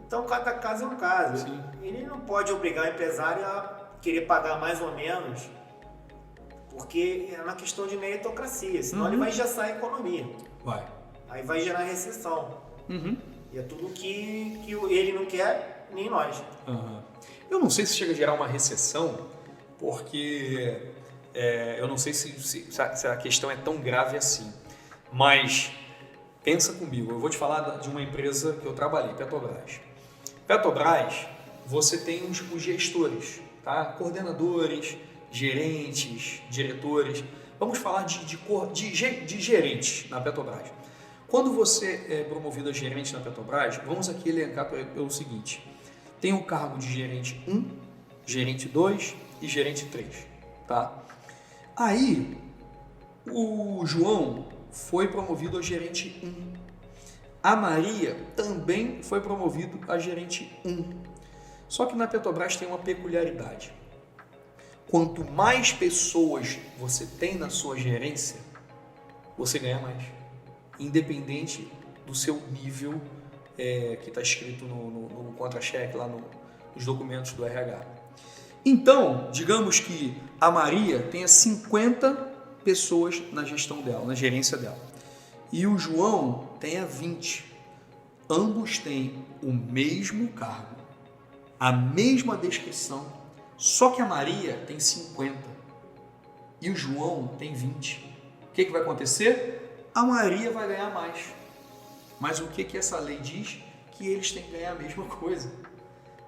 Então cada caso é um caso. Sim. Ele não pode obrigar o empresário a querer pagar mais ou menos, porque é uma questão de meritocracia, senão ele vai engessar a economia. Vai. Aí vai gerar recessão. Uhum. E é tudo que ele não quer, nem nós. Uhum. Eu não sei se chega a gerar uma recessão, porque eu não sei se a questão é tão grave assim. Mas pensa comigo, eu vou te falar de uma empresa que eu trabalhei, Petrobras. Petrobras, você tem os gestores, tá? Coordenadores, gerentes, diretores. Vamos falar de gerentes na Petrobras. Quando você é promovido a gerente na Petrobras, vamos aqui elencar pelo seguinte. Tem o cargo de gerente 1, gerente 2 e gerente 3, tá? Aí, o João foi promovido a gerente 1. A Maria também foi promovido a gerente 1. Só que na Petrobras tem uma peculiaridade. Quanto mais pessoas você tem na sua gerência, você ganha mais. Independente do seu nível que está escrito no contra-cheque, lá nos documentos do RH. Então, digamos que a Maria tenha 50 pessoas na gestão dela, na gerência dela. E o João tenha 20. Ambos têm o mesmo cargo, a mesma descrição, só que a Maria tem 50 e o João tem 20. O que vai acontecer? A Maria vai ganhar mais. Mas o que essa lei diz? Que eles têm que ganhar a mesma coisa.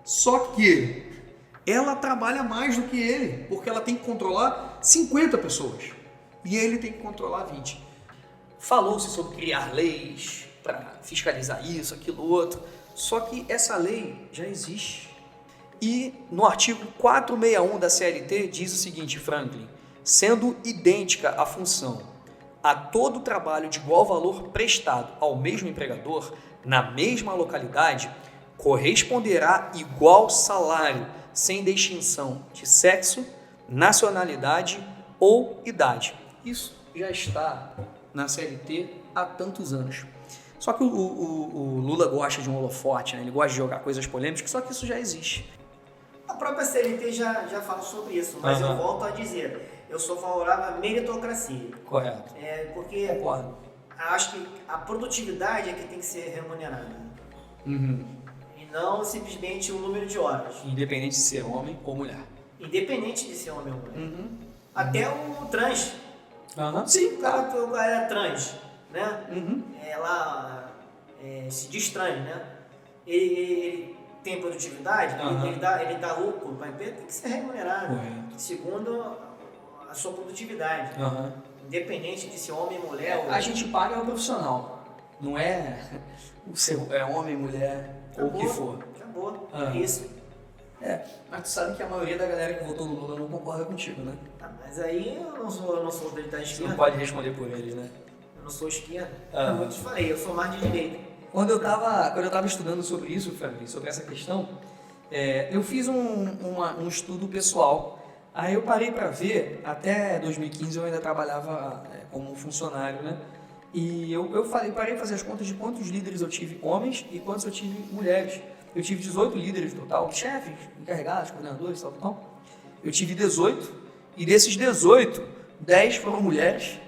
Só que ela trabalha mais do que ele, porque ela tem que controlar 50 pessoas e ele tem que controlar 20. Falou-se sobre criar leis para fiscalizar isso, aquilo, outro, só que essa lei já existe. E no artigo 461 da CLT diz o seguinte, Franklin, sendo idêntica a função a todo trabalho de igual valor prestado ao mesmo empregador na mesma localidade, corresponderá igual salário, sem distinção de sexo, nacionalidade ou idade. Isso já está na CLT há tantos anos. Só que o Lula gosta de um holofote, né? Ele gosta de jogar coisas polêmicas, só que isso já existe. A própria CLT já fala sobre isso, mas eu volto a dizer, eu sou favorável à meritocracia. Correto. Porque concordo. Acho que a produtividade é que tem que ser remunerada. E não simplesmente o número de horas. Independente de ser homem ou mulher. Independente de ser homem ou mulher. Até o trans. Sim, o cara é trans, né? Ela se diz trans, né? Ele tem produtividade, ele dá lucro para a empresa, tem que ser remunerado. Segundo a sua produtividade. Independente de ser homem ou mulher. A gente paga o profissional, não é homem, mulher ou o que for. Acabou, é isso. Mas tu sabe que a maioria da galera que votou no Lula não concorda contigo, né? Mas aí eu não sou da esquerda. Você não pode responder por eles, né? Eu não sou esquerda. Como eu te falei, eu sou mais de direita. Quando eu tava estudando sobre isso, Franklin, sobre essa questão, eu fiz um estudo pessoal. Aí eu parei para ver, até 2015 eu ainda trabalhava como funcionário, né? E eu parei para fazer as contas de quantos líderes eu tive homens e quantos eu tive mulheres. Eu tive 18 líderes total, chefes, encarregados, coordenadores, tal. Eu tive 18, e desses 18, 10 foram mulheres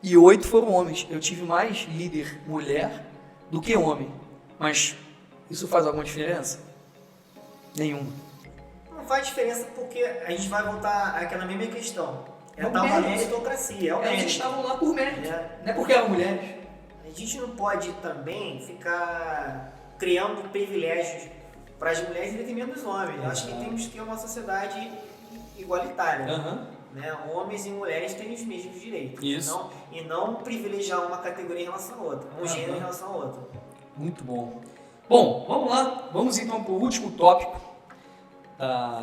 e 8 foram homens. Eu tive mais líder mulher do que homem. Mas isso faz alguma diferença? Nenhuma. Não faz diferença porque a gente vai voltar àquela mesma questão. É uma meritocracia, é o mérito. Eles estavam lá por mérito, não é porque eram mulheres. A gente não pode também ficar criando privilégios para as mulheres em detrimento dos homens. Eu acho que temos que ter uma sociedade igualitária. Né? Homens e mulheres têm os mesmos direitos. Isso. E não privilegiar uma categoria em relação a outra, um gênero em relação a outro. Muito bom. Bom, vamos lá. Vamos então para o último tópico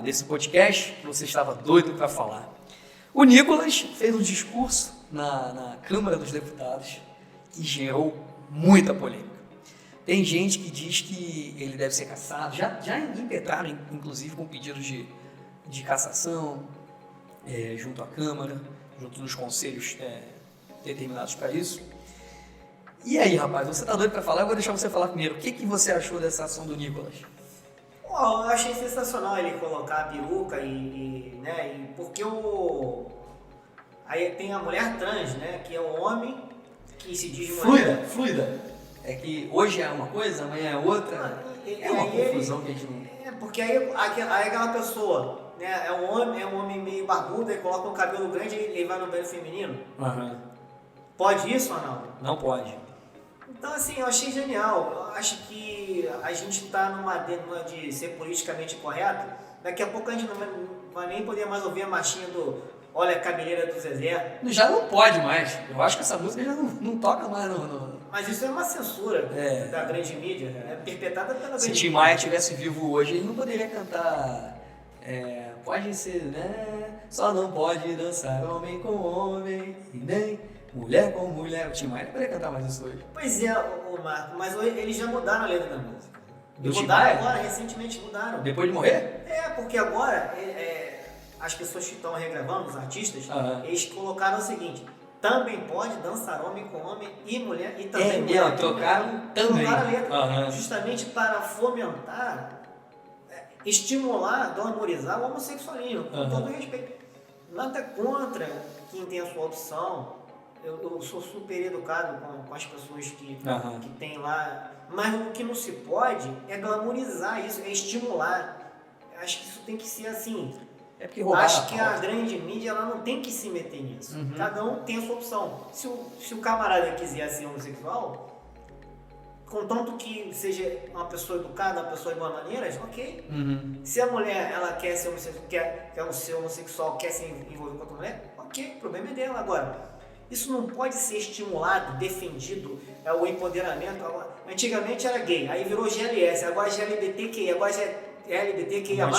desse podcast que você estava doido para falar. O Nicolas fez um discurso na Câmara dos Deputados que gerou muita polêmica. Tem gente que diz que ele deve ser cassado, já impetraram, inclusive, com pedidos de cassação junto à Câmara, junto dos conselhos determinados para isso. E aí, rapaz, você tá doido para falar? Eu vou deixar você falar primeiro. O que você achou dessa ação do Nicolas? Eu achei sensacional ele colocar a peruca porque aí tem a mulher trans, né, que é um homem que se diz mulher. Fluida. É que hoje é uma coisa, amanhã é outra. É uma confusão que a gente não... porque aí aquela pessoa, né, é um homem meio barbudo, ele coloca um cabelo grande e ele vai no banheiro feminino. Pode isso ou não? Não pode. Então, assim, eu achei genial. Eu acho que a gente está numa de ser politicamente correto. Daqui a pouco a gente não vai nem poder mais ouvir a marchinha do Olha a cabeleira do Zezé. Já não pode mais. Eu acho que essa música já não toca mais Mas isso é uma censura da grande mídia, é perpetrada pela grande mídia. Se Tim Maia estivesse vivo hoje, ele não poderia cantar. Pode ser, né? Só não pode dançar homem com homem e nem mulher com mulher. O Tim Maia não poderia cantar mais isso hoje. Pois é, Marco, mas eles já mudaram a letra da música. Mudaram agora, recentemente mudaram. Depois de morrer? Porque agora as pessoas que estão regravando, os artistas, eles colocaram o seguinte: também pode dançar homem com homem e mulher e também mulher. Trocaram também. Trocaram a letra, justamente para fomentar, estimular, glamorizar o homossexualismo, com todo respeito. Nada contra quem tem a sua opção. Eu sou super educado com as pessoas que tem lá, mas o que não se pode é glamorizar isso, é estimular. Acho que isso tem que ser assim. Acho que a grande mídia ela não tem que se meter nisso. Cada um tem a sua opção. Se o camarada quiser ser homossexual, contanto que seja uma pessoa educada, uma pessoa de boa maneira, ok. Se a mulher ela quer ser homossexual, quer se envolver com outra mulher, ok, o problema é dela. Agora, isso não pode ser estimulado, defendido, o empoderamento. Antigamente era gay, aí virou GLS, agora é LGBTQI, agora é LGBTQIA+.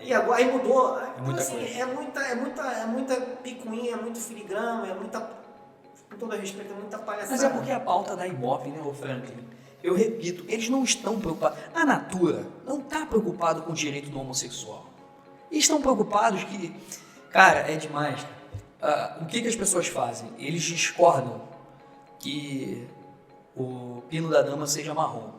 E agora aí mudou. Então, assim, é muita picuinha, é muito filigrama, com todo respeito, é muita palhaçada. Mas é porque a pauta da Ibope, né, Franklin? Eu repito, eles não estão preocupados. A Natura não está preocupada com o direito do homossexual. Eles estão preocupados que, cara, é demais. O que as pessoas fazem? Eles discordam que o pino da dama seja marrom.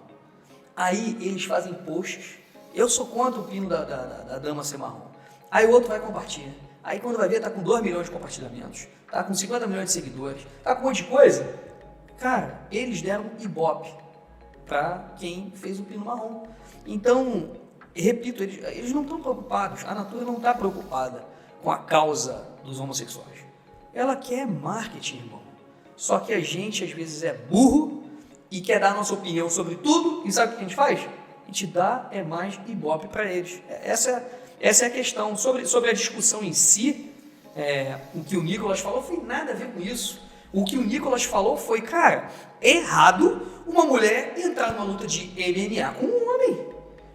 Aí eles fazem posts. Eu sou contra o pino da dama ser marrom. Aí o outro vai compartilhar. Aí quando vai ver, tá com 2 milhões de compartilhamentos. Tá com 50 milhões de seguidores. Tá com um monte de coisa. Cara, eles deram Ibope para quem fez o pino marrom. Então, repito, eles não estão preocupados. A Natura não está preocupada com a causa dos homossexuais. Ela quer marketing, irmão. Só que a gente, às vezes, é burro e quer dar a nossa opinião sobre tudo. E sabe o que a gente faz? A gente dá mais Ibope para eles. Essa é a questão. Sobre a discussão em si, o que o Nicolas falou foi nada a ver com isso. O que o Nicolas falou foi, cara, é errado uma mulher entrar numa luta de MMA com um homem.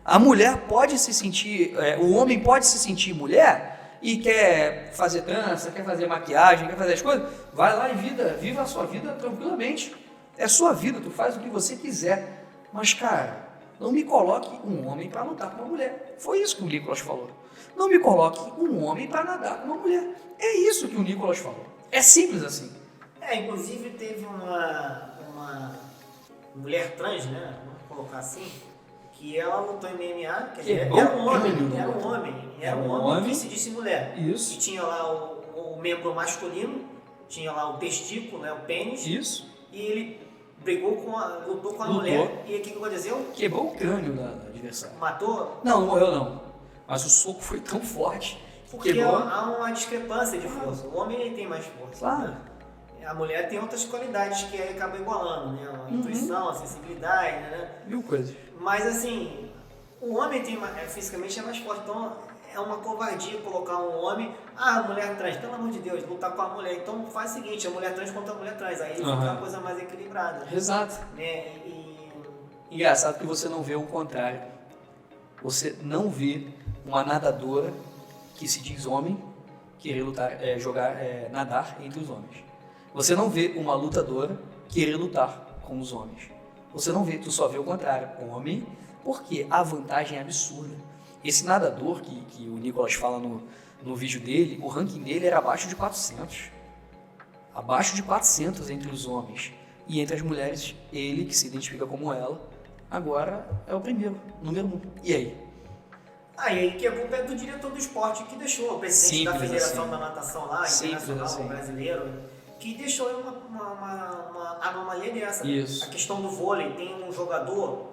A mulher pode se sentir, o homem pode se sentir mulher e quer fazer trança, quer fazer maquiagem, quer fazer as coisas, vai lá e viva a sua vida tranquilamente. É sua vida, tu faz o que você quiser. Mas, cara, não me coloque um homem para lutar com uma mulher. Foi isso que o Nicolas falou. Não me coloque um homem para nadar com uma mulher. É isso que o Nicolas falou. É simples assim. Inclusive teve uma mulher trans, né? Vamos colocar assim, que ela lutou em MMA, quer dizer, era um homem que se disse mulher. Isso. E tinha lá o membro masculino, tinha lá o testículo, né, o pênis. Isso. E ele lutou com a mulher. E o que aconteceu? Quebrou o crânio da adversária. Matou? Não morreu não. Mas o soco foi tão forte. Porque há uma discrepância de força. O homem ele tem mais força. Claro. Né? A mulher tem outras qualidades que aí acaba igualando, né? A intuição, a sensibilidade, né? Mil coisas. Mas assim, o homem fisicamente é mais forte, então é uma covardia colocar um homem, a mulher trans, pelo amor de Deus, lutar com a mulher. Então faz o seguinte, a mulher trans contra a mulher trans, aí fica uma coisa mais equilibrada. Exato. Né? Engraçado que você não vê o contrário. Você não vê uma nadadora que se diz homem querer lutar, nadar entre os homens. Você não vê uma lutadora querer lutar com os homens. Você não vê, tu só vê o contrário. Homem, porque a vantagem é absurda. Esse nadador que o Nicolas fala no vídeo dele, o ranking dele era abaixo de 400. Abaixo de 400 entre os homens. E entre as mulheres, ele, que se identifica como ela, agora é o primeiro, número 1. E aí? Aí que a culpa é do diretor do esporte que deixou, o presidente da Federação da Natação lá, internacional, brasileiro, que deixou uma anomalia dessa. Isso. A questão do vôlei, tem um jogador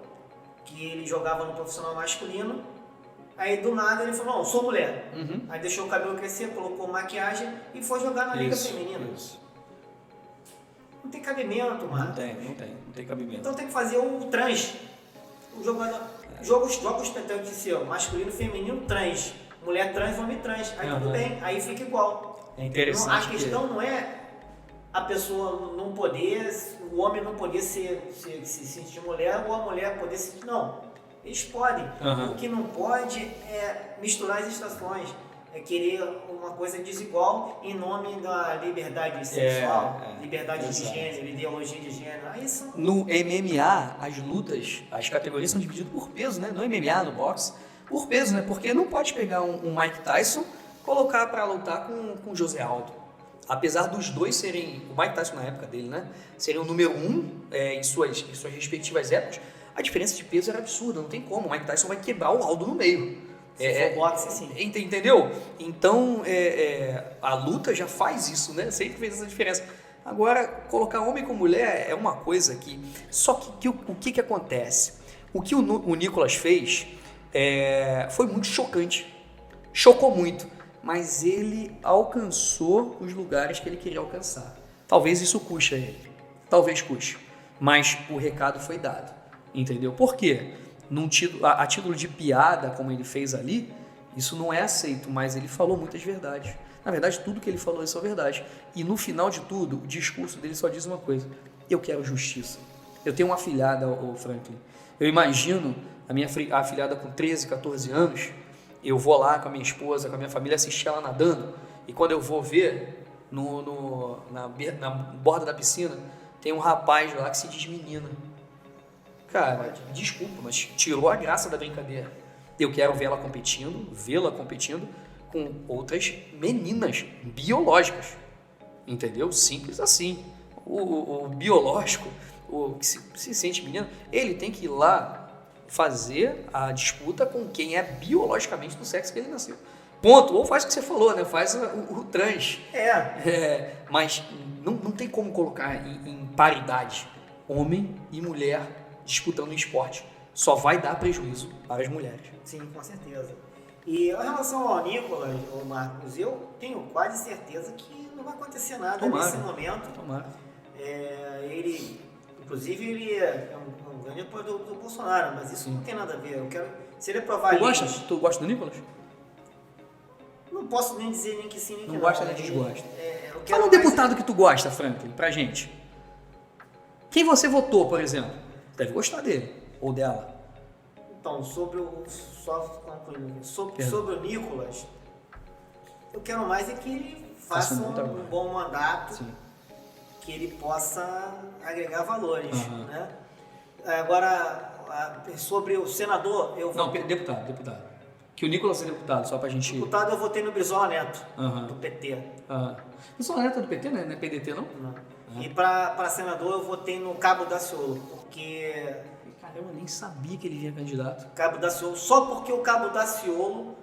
que ele jogava no profissional masculino, aí do nada ele falou, não, sou mulher. Aí deixou o cabelo crescer, colocou maquiagem e foi jogar na Liga Feminina. Isso. Não tem cabimento, mano. Não tem cabimento. Então tem que fazer o trans. O jogador, jogos tem que ser masculino, feminino, trans. Mulher trans, homem trans. Aí tudo bem, aí fica igual. É interessante. A questão não é a pessoa não poder, o homem não poder se sentir mulher ou a mulher poder se sentir. Não, eles podem. O que não pode é misturar as estações, é querer uma coisa desigual em nome da liberdade sexual, liberdade de gênero, ideologia de gênero. No MMA, as lutas, as categorias são divididas por peso, né? No MMA, no boxe, por peso, né? Porque não pode pegar um Mike Tyson e colocar para lutar com o José Aldo. Apesar dos dois serem, o Mike Tyson na época dele, né? Seriam o número 1 em suas respectivas épocas, a diferença de peso era absurda, não tem como. O Mike Tyson vai quebrar o Aldo no meio. Boxe, sim. Entendeu? Então, a luta já faz isso, né? Sempre fez essa diferença. Agora, colocar homem com mulher é uma coisa que... Só que o que acontece? O que o Nicolas fez foi muito chocante. Chocou muito. Mas ele alcançou os lugares que ele queria alcançar. Talvez isso custe a ele. Talvez custe. Mas o recado foi dado. Entendeu? Por quê? A título de piada, como ele fez ali, isso não é aceito, mas ele falou muitas verdades. Na verdade, tudo que ele falou isso é verdade. E no final de tudo, o discurso dele só diz uma coisa: eu quero justiça. Eu tenho uma afilhada, o Franklin. Eu imagino a minha afilhada com 13, 14 anos, eu vou lá com a minha esposa, com a minha família, assistir ela nadando, e quando eu vou ver, na borda da piscina, tem um rapaz lá que se diz menina. Cara, desculpa, mas tirou a graça da brincadeira. Eu quero vê-la competindo com outras meninas biológicas. Entendeu? Simples assim. O biológico, o que se sente menino, ele tem que ir lá fazer a disputa com quem é biologicamente do sexo que ele nasceu. Ponto. Ou faz o que você falou, né? Faz o trans. Mas não tem como colocar em paridade homem e mulher disputando um esporte. Só vai dar prejuízo para as mulheres. Sim, com certeza. E em relação ao Nicolas, ao Marcos, eu tenho quase certeza que não vai acontecer nada nesse momento. Tomara. Inclusive, ele é um grande apoiador do Bolsonaro, mas isso não tem nada a ver. Se ele aprovar isso... Tu gosta do Nicolas? Não posso nem dizer nem que sim, nem que não. Não gosta nem desgosta. Fala um deputado que tu gosta, Franklin, pra gente. Quem você votou, por exemplo? Deve gostar dele, ou dela. Então, sobre o Nicolas, eu quero mais é que ele faça um bom mandato. Sim. Que ele possa agregar valores, né? Agora, sobre o senador, deputado. Que o Nicolas é deputado, só pra gente... Deputado eu votei no Brizola Neto, do PT. Brizola Neto é do PT, né? Não é PDT, não? Não. E pra senador eu votei no Cabo Daciolo, porque... Caramba, eu nem sabia que ele vinha candidato. Cabo Daciolo, só porque o Cabo Daciolo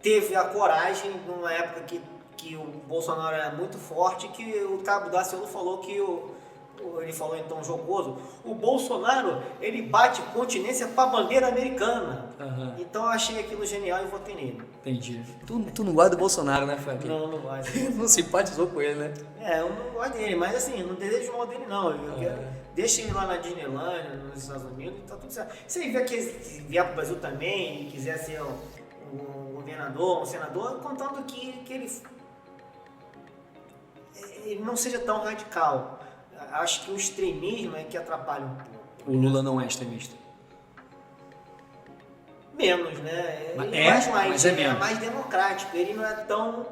teve a coragem, numa época que o Bolsonaro era muito forte, que o Cabo Daciolo falou ele falou em tom jocoso, o Bolsonaro, ele bate continência pra bandeira americana. Então eu achei aquilo genial e votei nele. Entendi. Tu não gosta do Bolsonaro, né, Franklin? Não gosto. Não simpatizou com ele, né? Eu não gosto dele, mas assim, não desejo mal dele não. Deixa ele lá na Disneylandia, nos Estados Unidos, e tá tudo certo. Se ele vier pro Brasil também e quiser ser um governador, um senador, contando que ele não seja tão radical. Acho que o extremismo é que atrapalha um pouco. O Lula não é extremista? Menos, né? Mas ele é mais democrático, ele não é tão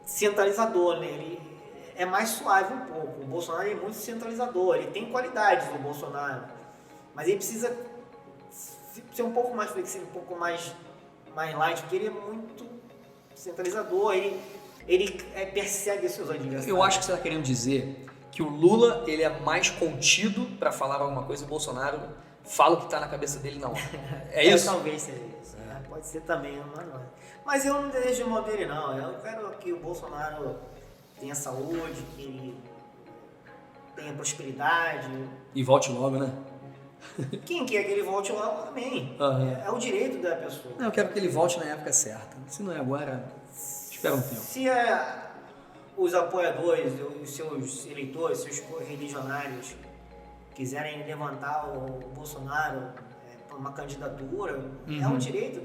centralizador, né? Ele é mais suave um pouco. O Bolsonaro é muito centralizador, ele tem qualidades, o Bolsonaro, mas ele precisa ser um pouco mais flexível, um pouco mais light, porque ele é muito centralizador, ele persegue seus adversários. Eu acho que você está querendo dizer que o Lula ele é mais contido para falar alguma coisa e o Bolsonaro fala o que está na cabeça dele na hora. É isso? Talvez seja isso. Pode ser também, mas eu não desejo mal dele não. Eu quero que o Bolsonaro tenha saúde, que ele tenha prosperidade. E volte logo, né? Quem quer que ele volte logo, amém. É o direito da pessoa. Eu quero que ele volte na época certa. Se não é agora... Espera um tempo. Se os apoiadores, os seus eleitores, seus correligionários quiserem levantar o Bolsonaro para uma candidatura, é um direito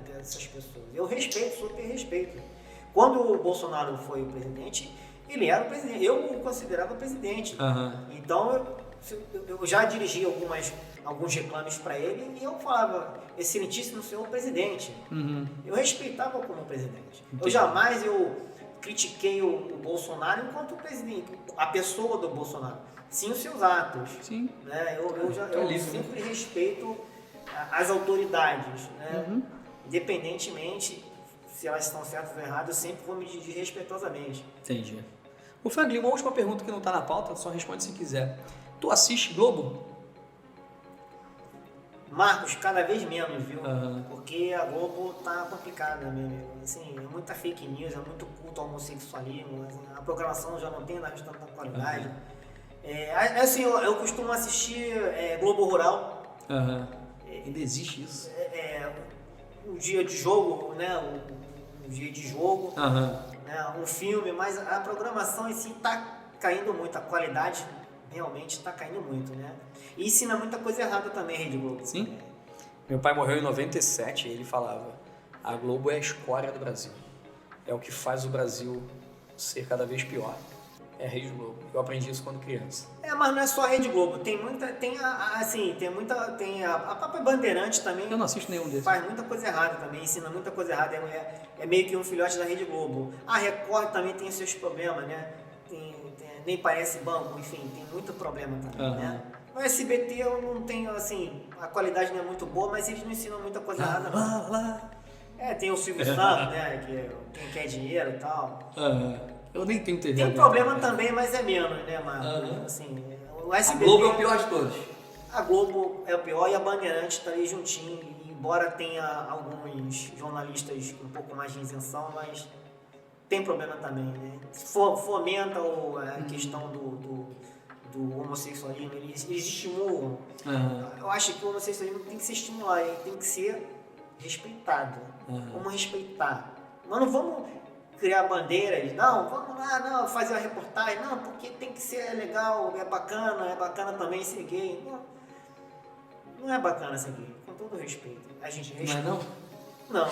dessas pessoas. Eu respeito, super respeito. Quando o Bolsonaro foi o presidente, ele era o presidente, eu o considerava presidente. Então eu já dirigi alguns reclames para ele e eu falava, excelentíssimo senhor presidente. Eu respeitava como presidente. Eu jamais critiquei o Bolsonaro enquanto presidente, a pessoa do Bolsonaro, sim os seus atos. Sim. Né? Eu sempre respeito as autoridades, né? Independentemente se elas estão certas ou erradas, eu sempre vou me dirigir respeitosamente. Entendi. O Franklin, uma última pergunta que não está na pauta, só responde se quiser. Tu assiste Globo? Marcos, cada vez menos, viu? Porque a Globo tá complicada, meu amigo. Assim, é muita fake news, é muito culto ao homossexualismo, assim, a programação já não tem mais tanta qualidade. Assim, eu costumo assistir Globo Rural. Ainda existe isso? O dia de jogo, né? Um dia de jogo, né? Um filme, mas a programação em si tá caindo muito, a qualidade realmente está caindo muito, né? E ensina muita coisa errada também, Rede Globo. Sim. Meu pai morreu em 97 e ele falava, a Globo é a escória do Brasil. É o que faz o Brasil ser cada vez pior. É a Rede Globo. Eu aprendi isso quando criança. Mas não é só a Rede Globo. Tem a própria Bandeirante também. Eu não assisto nenhum desses. Faz muita coisa errada também, ensina muita coisa errada. É meio que um filhote da Rede Globo. A Record também tem seus problemas, né? Nem parece banco, enfim, tem muito problema também, né? No SBT eu não tenho, assim, a qualidade não é muito boa, mas eles não ensinam muita coisa errada, não. Tem o Silvio Santos, né? Que quem quer dinheiro e tal. Eu nem tenho TV. Tem problema também, mas é menos, né, Marcos? Assim, o SBT, a Globo é o pior de todos. A Globo é o pior e a Bandeirante está ali juntinho, embora tenha alguns jornalistas um pouco mais de isenção, mas tem problema também, né? Fomenta a questão do homossexualismo, eles estimulam. Eu acho que o homossexualismo tem que ser estimulado, ele tem que ser respeitado. Vamos respeitar. Mas não vamos criar bandeiras, não, vamos lá, não, fazer uma reportagem, não, porque tem que ser legal, é bacana também ser gay. Não é bacana ser gay, com todo respeito. A gente respeita. Não é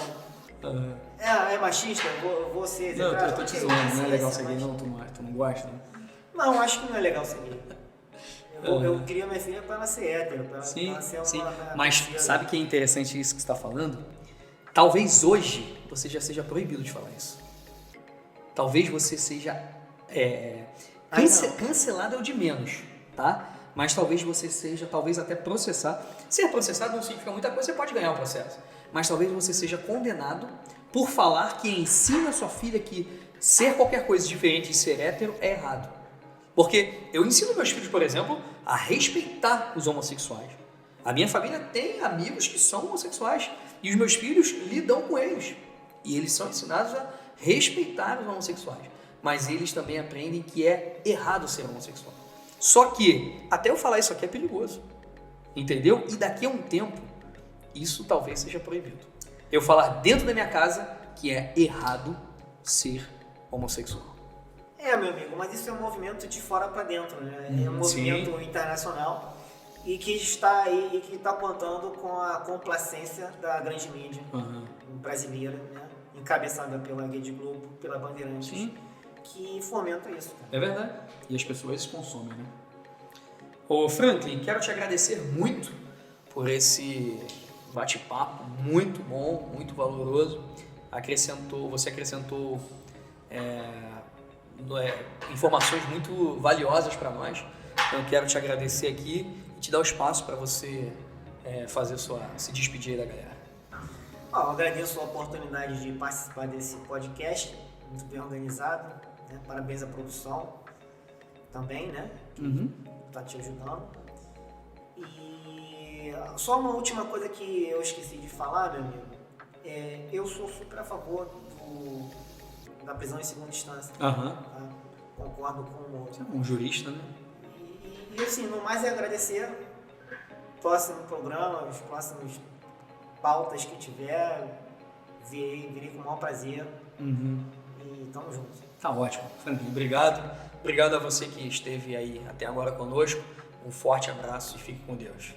não? É machista? Você... Não, eu tô te zoando, não é legal ser gay não? Tu não gosta, né? Não, acho que não é legal ser gay. Eu queria minha filha para ela ser hétero, para ela ser uma... Mas sabe que é interessante isso que você está falando? Talvez hoje você já seja proibido de falar isso. Talvez você seja... cancelado é o de menos, tá? Mas talvez você seja, talvez até processado. Ser processado não significa muita coisa, você pode ganhar o processo. Mas talvez você seja condenado por falar que ensina a sua filha que ser qualquer coisa diferente de ser hétero é errado. Porque eu ensino meus filhos, por exemplo, a respeitar os homossexuais. A minha família tem amigos que são homossexuais e os meus filhos lidam com eles. E eles são ensinados a respeitar os homossexuais. Mas eles também aprendem que é errado ser homossexual. Só que, até eu falar isso aqui é perigoso. Entendeu? E daqui a um tempo, isso talvez seja proibido. Eu falar dentro da minha casa que é errado ser homossexual. Meu amigo, mas isso é um movimento de fora para dentro, né? É um movimento internacional e que está aí e que está contando com a complacência da grande mídia brasileira, né? Encabeçada pela Rede Globo, pela Bandeirantes, que fomenta isso. Cara. É verdade. E as pessoas consomem, né? Ô Franklin, quero te agradecer muito por esse bate-papo muito bom, muito valoroso. Você acrescentou informações muito valiosas para nós. Então eu quero te agradecer aqui e te dar o espaço para você se despedir da galera. Eu agradeço a oportunidade de participar desse podcast, muito bem organizado, né? Parabéns à produção também, né? Que está te ajudando. E só uma última coisa que eu esqueci de falar, meu amigo, eu sou super a favor da prisão em segunda instância. Tá? Concordo com Você é um jurista, né? E assim, no mais é agradecer. Próximo programa, os próximos pautas que tiver, virei com o maior prazer. E tamo junto. Tá ótimo. Franklin, obrigado. Obrigado a você que esteve aí até agora conosco. Um forte abraço e fique com Deus.